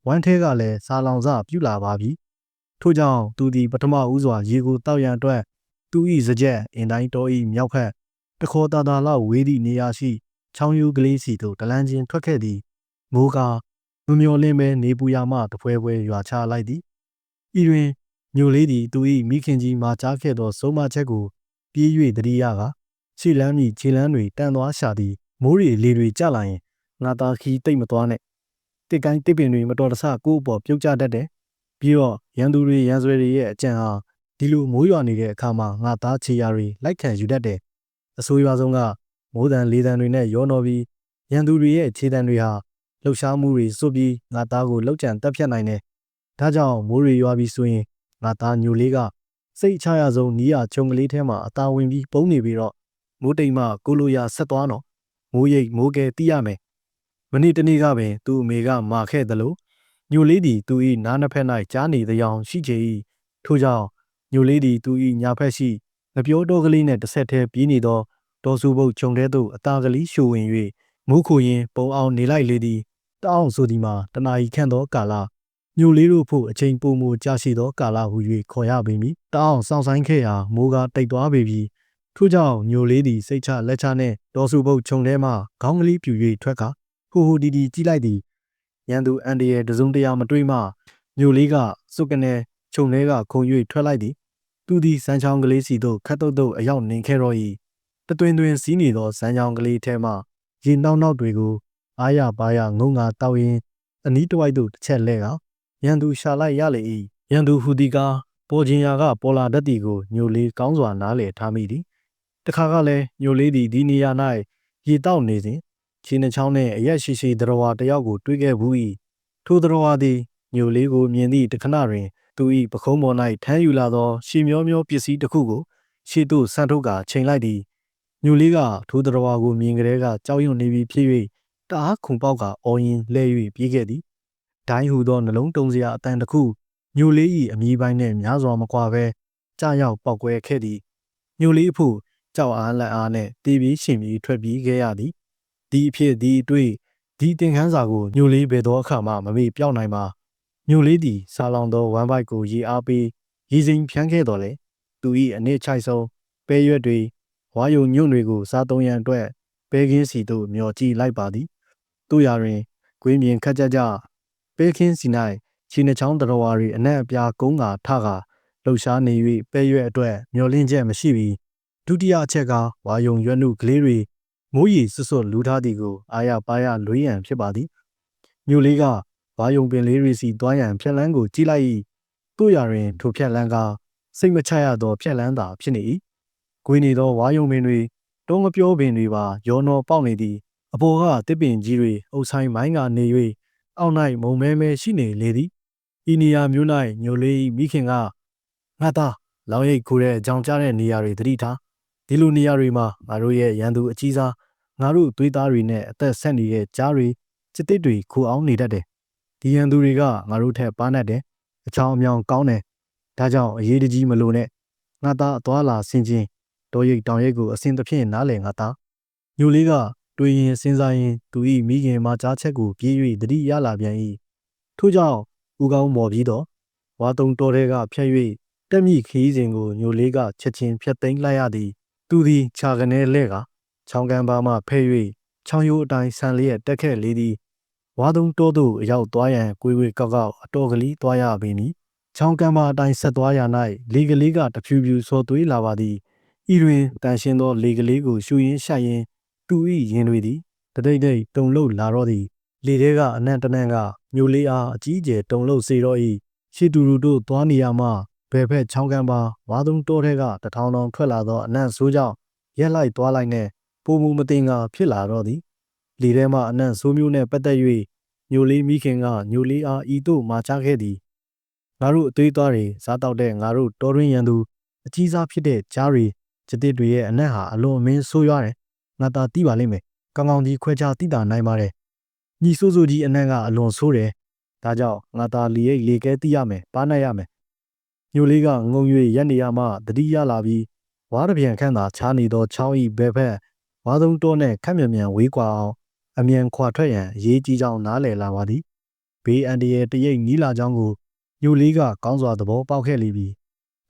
ဝမ်းထဲကလည်းစာလောင်စပြုလာပါပြီထို့ကြောင့်သူသည်ပထမဦးစွာရေကိုတောက်ရန်အတွက်သူ၏စကြက်အင်တိုင်းတော်၏မြောက်ဖက်တခေါ်တာတာလောက်ဝေးသည့်နေရာရှိချောင်းယူကလေးစီသို့တလန်းချင်းထွက်ခဲ့သည်မိုးကားမမျော်လင့်ပဲနေပူရမှတပွဲပွဲရွာချလိုက်သည်ဤတွင်ညိုလေးသည်သူ၏မိခင်ကြီးမှာကြားခဲ့သောဆုံးမချက်ကိုပြေး၍တတိယကခြေလမ်းမြည်ခြေလမ်းတွေတန်သွားရှာသည်မိုးရီလေတွေကျလာရင်ငါသားခီးတိတ်မသွားနဲ့တစ်ကိုင်းတစ်ပင်တွေမတော်တဆကိုယ့်အပေါ်ပြုတ်ကျတတ်တယ်ပြီးတော့ရန်သူတွေရန်ဆွဲတွေရဲ့အကြံဟာဒီလိုမိုးရွာနေတဲ့အခါမှာငါသားခြေရာတွေလိုက်ခံယူတတ်တယ်အဆိုးရွားဆုံးကမိုးတန်လေတန်တွေနဲ့ရောနှောပြီးရန်သူတွေရဲ့ခြေတံတွေဟာလှုပ်ရှားမှုတွေစွတ်ပြီးငါသားကိုလှုပ်ကြံတက်ဖြတ်နိုင်တယ်ဒါကြောင့်မိုးတွေရွာပြီးဆိုရင်ငါသားညိုလေးကစိတ်ချရဆုံးနီးရချုံကလေးထဲမှာအသာဝင်ပြီးပုံနေပြီးတော့မိုးတိမ်မှကိုလိုရာဆက်သွားတော့မိုးရိပ်မိုးကဲတီးရမယ်မနေ့တနေ့ကပင်သူ့အမေကမာခဲ့သလိုညိုလေးသည်သူ၏နားနှစ်ဖက်၌ကြားနေသောင်ရှိချေ၏ထို့ကြောင့်ညိုလေးသည်သူ၏ညာဖက်ရှိငပြောတော်ကလေးနှင့်တစ်ဆက်တည်းပြေးနေသောဒေါ်စုပုတ်ခြုံထဲသို့အသာကလေးရှို့ဝင်၍မိုးခိုရင်ပုံအောင်နေလိုက်လေသည်တအောင်ဆိုသည်မှာတနာရီခန့်သောကာလညိုလေးတို့ဖို့အချိန်ပိုမိုကြာရှည်သောကာလဟု၍ခေါ်ရပေမည်တအောင်စောင့်ဆိုင်ခဲ့ရာမိုးကတိတ်သွားပေပြီထို့ကြောင့်ညိုလေးသည်စိတ်ချလက်ချနှင့်ဒေါ်စုပုတ်ခြုံထဲမှခေါင်းကလေးပြူ၍ထွက်ကဟိုဟိုဒီဒီကြည့်လိုက်သည်ရန်သူအန်တရဲ့တစုံတရာမတွေးမှညိုလေးကစုတ်ကနေခြုံထဲကခုံ၍ထွက်လိုက်သည်သူသည်စမ်းချောင်းကလေးစီသို့ခတ်တုတ်တုတ်အရောက်နေခဲ့တော့၏တသွင်းသွင်းစီးနေသောစမ်းချောင်းကလေးထဲမှရေနှောက်နှောက်တွေကိုအားရပါရငုံငါတောက်ရင်အနီးတစ်ဝိုက်သို့တစ်ချက်လဲကရန်သူရှာလိုက်ရလေ၏ရန်သူဟူသည်ကပေါ်ခြင်းရာကပေါ်လာတတ်သည်ကိုညိုလေးကောင်းစွာနားလည်ထားမိသည်တခါကလည်းညိုလေးသည်ဒီနေရာ၌ရေတောက်နေစဉ်ခြေနှချောင်းနှင့်အရက်ရှိရှိသရဝါတယောက်ကိုတွေ့ခဲ့ဘူး၏ထိုသရဝါသည်ညိုလေးကိုမြင်သည့်တခဏတွင်သူ၏ပခုံးပေါ်၌ထမ်းယူလာသောရှေမျောမျောပစ္စည်းတစ်ခုကိုရှေ့သို့ဆန်ထုတ်ကာချိန်လိုက်သည်ညိုလေးကထိုသရဝါကိုမြင်ကလေးကကြောက်ရွံ့နေပြီဖြစ်၍တအားခုန်ပေါက်ကအော်ရင်လှဲ၍ပြေးခဲ့သည်ဒိုင်းဟူသောနှလုံးတုံစရာအတန်တစ်ခုညိုလေး၏အမြည်ပိုင်းနှင့်များစွာမကွာဘဲကြာရောက်ပေါက်ကွဲခဲ့သည်ညိုလေးအဖို့ကြောက်အားလက်အားနှင့်တေးပြီးရှင်ပြီးထွက်ပြေးခဲ့ရသည်ဒီအဖြစ်ဒီအတွေ့ဒီသင်ခန်းစာကိုညိုလေးဘယ်သောအခါမှမမေ့ပြောက်နိုင်ပါညိုလေးသည်ဆာလောင်သောဝမ်းပိုက်ကိုရေအားပေးရေစိမ်ဖြန်းခဲ့တော်လေသူ၏အနစ်ချိုက်ဆုံးပဲရွက်တွေဝါယုံညွန့်တွေကိုစားသုံးရန်အတွက်ပဲခင်းစီသို့မျောကြည့်လိုက်ပါသည်တို့ရာတွင်ကွင်းပြင်ခတ်ကြကြပဲခင်းစီ၌ခြေနှချောင်းတရဝါတွေအနက်အပြားကုန်းကာထကာလှုပ်ရှားနေ၍ပဲရွက်အတွက်မျောလင့်ချက်မရှိပြီးဒုတိယအချက်ကဝါယုံရွက်နုကလေးတွေမိုးရီစွတ်စွတ်လူထားသည်ကိုအာရပါရလွေးရန်ဖြစ်ပါသည်မြို့လေးကဝါယုံပင်လေးတွေစီတွားရန်ဖြက်လန်းကိုကြည့်လိုက်၏တို့ရာတွင်ထိုဖြက်လန်းကစိတ်မချရသောဖြက်လန်းသာဖြစ်နေ၏ဂွေနေသောဝါယုံပင်တွေတုံးငပြောပင်တွေပါရောနှောပေါက်နေသည်အပေါ်ကတစ်ပင်ကြီးတွေအုပ်ဆိုင်မိုင်းကနေ၍အောက်၌မုံမဲမဲရှိနေလေသည်ဤနေရာမျိုး၌ညိုလေးမိခင်ကငါသားလောင်ရိပ်ခိုးတဲ့အကြောင်းကြားတဲ့နေရာတွေသတိထားဒီလိုနေရာတွေမှာငါတို့ရဲ့ရန်သူအကြီးစားငါတို့သွေးသားတွေနဲ့အသက်ဆက်နေတဲ့ကြားတွေစစ်တစ်တွေခိုအောင်နေတတ်တယ်ဒီရန်သူတွေကငါတို့ထက်ပါနှက်တယ်အချောင်းအမြောင်ကောင်းတယ်ဒါကြောင့်အရေးတကြီးမလို့နဲ့ငါသားအသွားလာဆင်ခြင်းတော်ရိပ်တောင်ရိပ်ကိုအစဉ်သဖြင့်နားလည်ငါသားညိုလေးကတွေးရင်စဉ်းစားရင်သူ၏မိခင်မှာကြားချက်ကိုပြေး၍တတိရလာပြန်၏ထို့ကြောင့်ဦးကောင်းမော်ပြီးတော့ဝါတုံတော်ထဲကဖြတ်၍တက်မြင့်ခီးစဉ်ကိုညိုလေးကချက်ချင်းဖြတ်သိမ်းလိုက်ရသည်သူသည်ခြာကနေလဲကချောင်းကမ်းပါမှဖဲ့၍ချောင်းရိုးအတိုင်းဆန်လျက်တက်ခဲ့လေသည်ဝါတုံတော်သို့အရောက်သွားရန်ကွေးကွေးကောက်ကောက်အတော်ကလေးသွားရပေမည်ချောင်းကမ်းပါအတိုင်းဆက်သွားရ၌လေကလေးကတဖြူဖြူစော်သွေးလာပါသည်ဤတွင်တန်ရှင်းသောလေကလေးကိုရှူရင်းရှိုက်ရင်းသူ၏ရင်တွေသည်တတိတ်တိတ်တုံလို့လာတော့သည်လေထဲကအနံ့တနံ့ကမျိုးလေးအားအကြီးအကျယ်တုံလို့စေတော့၏ရှီတူတူတို့သွားနေရမှဘယ်ဖက်ချောင်းကမ်းပါဝါတုံတော်ထဲကတထောင်ထောင်ထွက်လာသောအနံ့ဆိုးကြောင့်ရက်လိုက်သွားလိုက်နဲ့ပုံမူမတင်ကဖြစ်လာတော့သည်လေထဲမှအနံ့ဆိုးမျိုးနှင့်ပတ်သက်၍ညိုလေးမိခင်ကညိုလေးအားဤသို့မာချခဲ့သည်ငါတို့အသွေးသားတွေစားတောက်တဲ့ငါတို့တော်တွင်ရန်သူအကြီးစားဖြစ်တဲ့ကြားတွေကျစ်တစ်တွေရဲ့အနံ့ဟာအလွန်အမင်းဆိုးရွားတယ်ငါသာသိပါလိမ့်မယ် ကောင်းကောင်းကြီးခွဲခြားသိတာနိုင်ပါတယ်ညီဆိုးဆိုးကြီးအနံ့ကအလွန်ဆိုးတယ်ဒါကြောင့်ငါသာလီရိတ်လေကဲသိရမယ်ပါနိုင်ရမယ်ညိုလေးကငုံ၍ရက်နေရမှတတိရလာပြီးဝါးတပြန်ခန့်သာချားနေသောချောင်းဤဘဲဖက်ဝါးသုံးတောနှင့်ခက်မြန်ဝေးကွာအောင်အမြန်ခွာထွက်ရန်အရေးကြီးကြောင်းနားလည်လာပါသည်ဘေးအန္တရာယ်တရိပ်နီးလာကြောင်းကိုညိုလေးကကောင်းစွာသဘောပေါက်ခဲ့လိမ့်ပြီး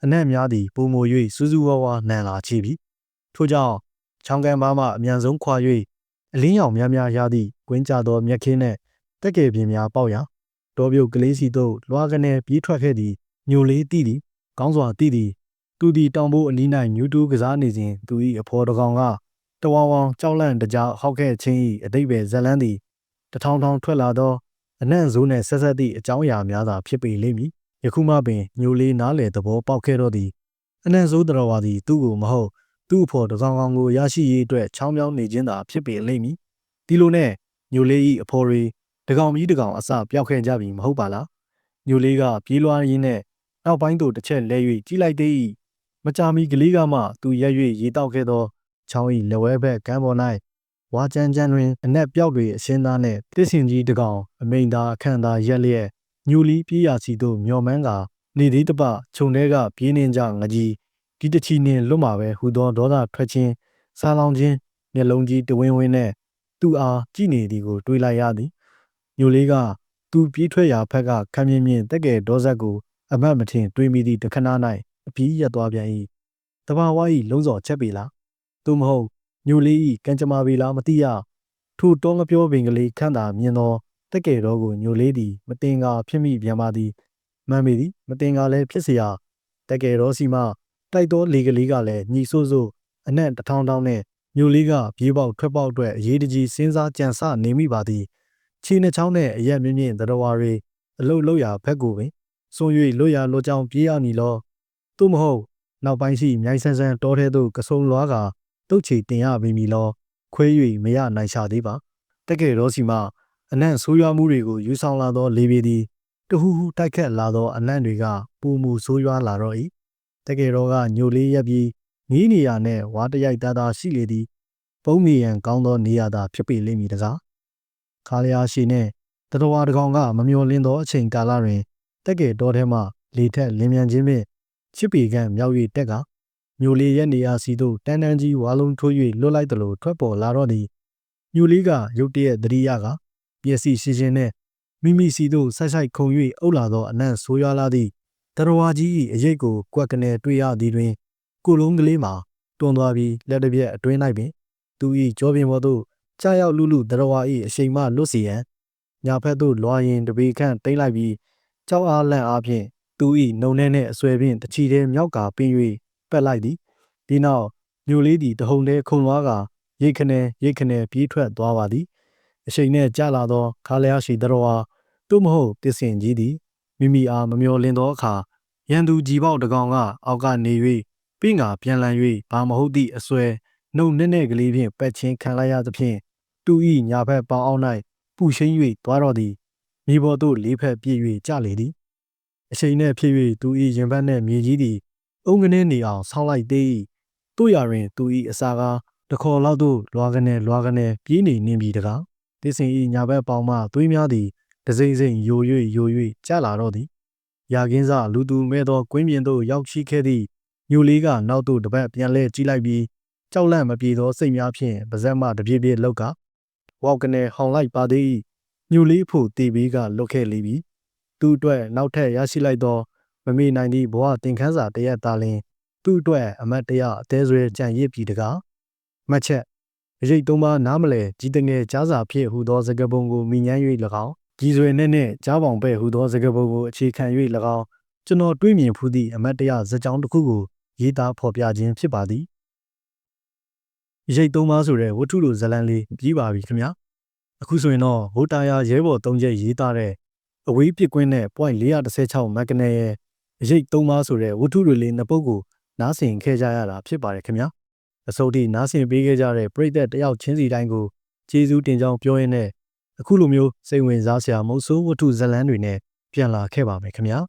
အနံ့များသည်ပုံမူ၍စူးစူးဝါးဝါနံလာချီပြီးထို့ကြောင့်ချောင်းကန်ပါမှအမြန်ဆုံးခွာ၍အလင်းရောင်များများရသည့်ကွင်းကြသောမြက်ခင်းနှင့်တက်ကယ်ပြင်းများပေါက်ရာတောပြုတ်ကလေးစီသို့လွှားကနေပြေးထွက်ခဲ့သည်ညိုလေးတိသည်ကောင်းစွာတိသည်သူသည်တောင်ပိုးအနီး၌မြူးတူးကစားနေစဉ်သူ၏အဖော်တကောင်ကတဝောင်ဝောင်ကြောက်လန့်တကြားဟောက်ခဲ့ခြင်း၏အတိတ်ပဲဇလန်းသည်တထောင်ထောင်ထွက်လာသောအနံ့ဆိုးနှင့်ဆက်ဆက်သည့်အကြောင်းအရာများသာဖြစ်ပေလိမ့်မည်ယခုမှပင်ညိုလေးနားလေသဘောပေါက်ခဲ့တော့သည်အနံ့ဆိုးတော်ဝါသည်သူ့ကိုမဟုတ်သူ့အဖော်တကောင်ကောင်ကိုရရှိရေးအတွက်ချောင်းမြောင်းနေခြင်းသာဖြစ်ပေလိမ့်မည်ဒီလိုနဲ့ညိုလေး၏အဖော်တွေတကောင်ကြီးတကောင်အစပျောက်ခဲ့ကြပြီမဟုတ်ပါလားညိုလေးကပြေးလွှားရင်းနဲ့နောက်ပိုင်းသို့တစ်ချက်လဲ၍ကြီးလိုက်သေး၏မကြာမီကလေးကမှသူရက်၍ရေတောက်ခဲ့သောချောင်း၏လက်ဝဲဘက်ကမ်းပေါ်၌ဝါကြမ်းကြမ်းတွင်အနက်ပြောက်တွေအရှင်းသားနှင့်တစ်စင်ကြီးတကောင်အမိန်သာအခန့်သာရက်လျက်ညိုလီပြေးရာစီသို့မျော်မှန်းကာနေသေးတပခြုံထဲကပြေးနှင်းကြငကြီးဒီတချီနှင့်လွတ်မှာပဲဟူသောဒေါသထွက်ခြင်းစားလောင်ခြင်းမျက်လုံးကြီးတဝင်းဝင်းနဲ့သူ့အားကြည့်နေသည်ကိုတွေးလိုက်ရသည်ညိုလေးကသူပြေးထွက်ရာဖက်ကခမ်းမြင့်မြင့်တက်ကဲဒေါဇက်ကိုအမတ်မထင်တွေးမိသည့်တခဏ၌အပြေးရက်သွားပြန်၏တဘာဝ၏လုံးစော်ချက်ပေလားသို့မဟုတ်ညိုလေး၏ကံကြမ္မာပေလားမသိရထိုတောငပြောပင်ကလေးခန့်သာမြင်သောတက်ကဲတော်ကိုညိုလေးသည်မတင်ကာဖြစ်မိပြန်ပါသည်မှန်ပေသည်မတင်ကာလည်းဖြစ်เสียတက်ကဲတော်စီမှတိုက်သောလေကလေးကလည်းညီဆိုးဆိုးအနံ့တထောင်ထောင်နဲ့ညိုလေးကပြေးပေါက်ထွက်ပေါက်အတွက်အရေးတကြီးစဉ်းစားကြံစနေမိပါသည်ခြေနှချောင်းနဲ့အရက်မြင့်မြင့်သတ္တဝါတွေအလုတ်လောက်ရာဘက်ကိုပင်စွန့်၍လွတ်ရလွတ်ကြောင်းပြေးရမည်လောသို့မဟုတ်နောက်ပိုင်းရှိမြိုင်ဆန်းဆန်းတောထဲသို့ကစုံလွားကာတုတ်ချီတင်ရမည်လောခွဲ၍မရနိုင်ရှာသေးပါတက်ကယ်တော့စီမှအနံ့ဆိုးရွားမှုတွေကိုယူဆောင်လာသောလေပြေသည်တဟူဟူတိုက်ခတ်လာသောအနံ့တွေကပူမူဆိုးရွားလာတော့၏တက်ကယ်တော့ကညိုလေးရက်ပြီးငီးနေရနဲ့ဝါတရိုက်သားသားရှိလေသည်ပုံမီရန်ကောင်းသောနေရသာဖြစ်ပေလိမ့်မည်တကားခါလျာရှိနှင့်တတော်ဝါတကောင်ကမမျော်လင့်သောအချိန်ကာလတွင်တက်ကယ်တော်ထဲမှလေထက်လင်းမြန်ခြင်းဖြင့်ချစ်ပေကန့်မြောက်၍တက်ကမျိုးလေးရဲ့နေရာစီသို့တန်းတန်းကြီးဝါလုံးထိုး၍လွတ်လိုက်သလိုထွက်ပေါ်လာတော့သည်မျိုးလေးကရုတ်တရက်သတိရကမျက်စိရှင်းရှင်းနဲ့မိမိစီသို့ဆိုက်ဆိုက်ခုံ၍အုပ်လာသောအနံ့ဆိုးရွားလာသည့်တတော်ဝါကြီး၏အရိပ်ကိုကွက်ကနေတွေ့ရသည်တွင်ကိုလုံးကလေးမှာတွန်းသွားပြီးလက်တစ်ပြက်အတွင်း၌ပင်သူ၏ကြောပင်ပေါ်သို့ကြားရောက်လူလူတတော်ဝါ၏အရှိန်မှလွတ်စီရန်ညာဖက်သို့လွှာရင်တပေခန့်တိမ့်လိုက်ပြီးကြောက်အားလန့်အားဖြင့်သူ၏နှုံထဲနှင့်အဆွဲဖြင့်တချီထဲမြောက်ကာပင်၍ပက်လိုက်သည်ဒီနောက်မျိုးလေးသည်တဟုန်ထဲခုန်သွားကာရိတ်ခနဲပြေးထွက်သွားပါသည်အရှိန်နှင့်ကျလာသောခါလျားရှိတတော်ဝါသို့မဟုတ်တစ်စင်ကြီးသည်မိမိအားမမျော်လင့်သောအခါရန်သူကြီးပေါက်တကောင်ကအောက်ကနေ၍ပြီးငါပြန်လည်၍ဘာမဟုတ်သည့်အဆွဲနှုတ်နဲ့ကလေးဖြင့်ပက်ချင်းခံလိုက်ရသဖြင့်သူ၏ညာဘက်ပေါင်အောက်၌ပူရှိန်၍သွားတော့သည်မြေပေါ်သို့လေးဖက်ပြေး၍ကျလေသည်အရှိန်နှင့်ဖြစ်၍သူ၏ရင်ဘတ်နှင့်မြေကြီးသည်အုံကနေနေအောင်ဆောင်းလိုက်သေး၏တို့ရတွင်သူ၏အစာကားတခေါ်လောက်သို့လွာကနေပြေးနေနှင်းပြီးတကားတစ်စင်၏ညာဘက်ပေါင်မှသွေးများသည်တစိမ့်စိမ့်ယို၍ကျလာတော့သည်ရာကင်းစလူသူမဲ့သောကွင်းပြင်သို့ရောက်ရှိခဲ့သည့်ညိုလေးကနောက်သို့တပတ်ပြန်လဲကြည့်လိုက်ပြီးကြောက်လန့်မပြေသောစိတ်များဖြင့်ပါဇက်မှတပြေးပြေးလောက်ကဝေါက်ကနေဟောင်လိုက်ပါသေး၏ညိုလေးဖို့တေဘေးကလွတ်ခဲ့လေပြီသူ့အတွက်နောက်ထပ်ရရှိလိုက်သောမမေ့နိုင်သည့်ဘဝသင်ခန်းစာတရက်သာလျှင်သူ့အတွက်အမတ်တရအသေးဆွဲကြံရစ်ပြီတကားမှတ်ချက်အရေးသုံးပါးနားမလဲကြီးတငယ်ကြားစာဖြစ်ဟူသောစကားပုံကိုမိညမ်း၍၎င်းကြီးဆွေနဲ့ကြားပေါင်ပဲ့ဟူသောစကားပုံကိုအခြေခံ၍၎င်းကျွန်တော်တွေးမြင်ဖူးသည့်အမတ်တရဇာတ်ကြောင်းတစ်ခုကိုရေးသားဖော်ပြခြင်းဖြစ်ပါသည်ရိတ်သုံးပါးဆိုတဲ့ဝတ္ထုလိုဇာတ်လမ်းလေးပြီးပါပြီခင်ဗျာအခုဆိုရင်တော့ဟိုတာယာရဲဘော်၃ချက်ရေးသားတဲ့အဝေးပစ်ကွင်းနဲ့ point 416မက်ကနေရဲ့ရိတ်သုံးပါးဆိုတဲ့ဝတ္ထုတွေလေးနှစ်ပုဒ်ကိုနားဆင်ခဲ့ကြရတာဖြစ်ပါတယ်ခင်ဗျာအစိုးရနားဆင်ပေးခဲ့ကြတဲ့ပရိသတ်တယောက်ချင်းစီတိုင်းကိုကျေးဇူးတင်ကြောင်းပြောရင်းနဲ့အခုလိုမျိုးစိတ်ဝင်စားစရာမဟုတ်ဆိုးဝတ္ထုဇာတ်လမ်းတွေနဲ့ပြန်လာခဲ့ပါမယ်ခင်ဗျာ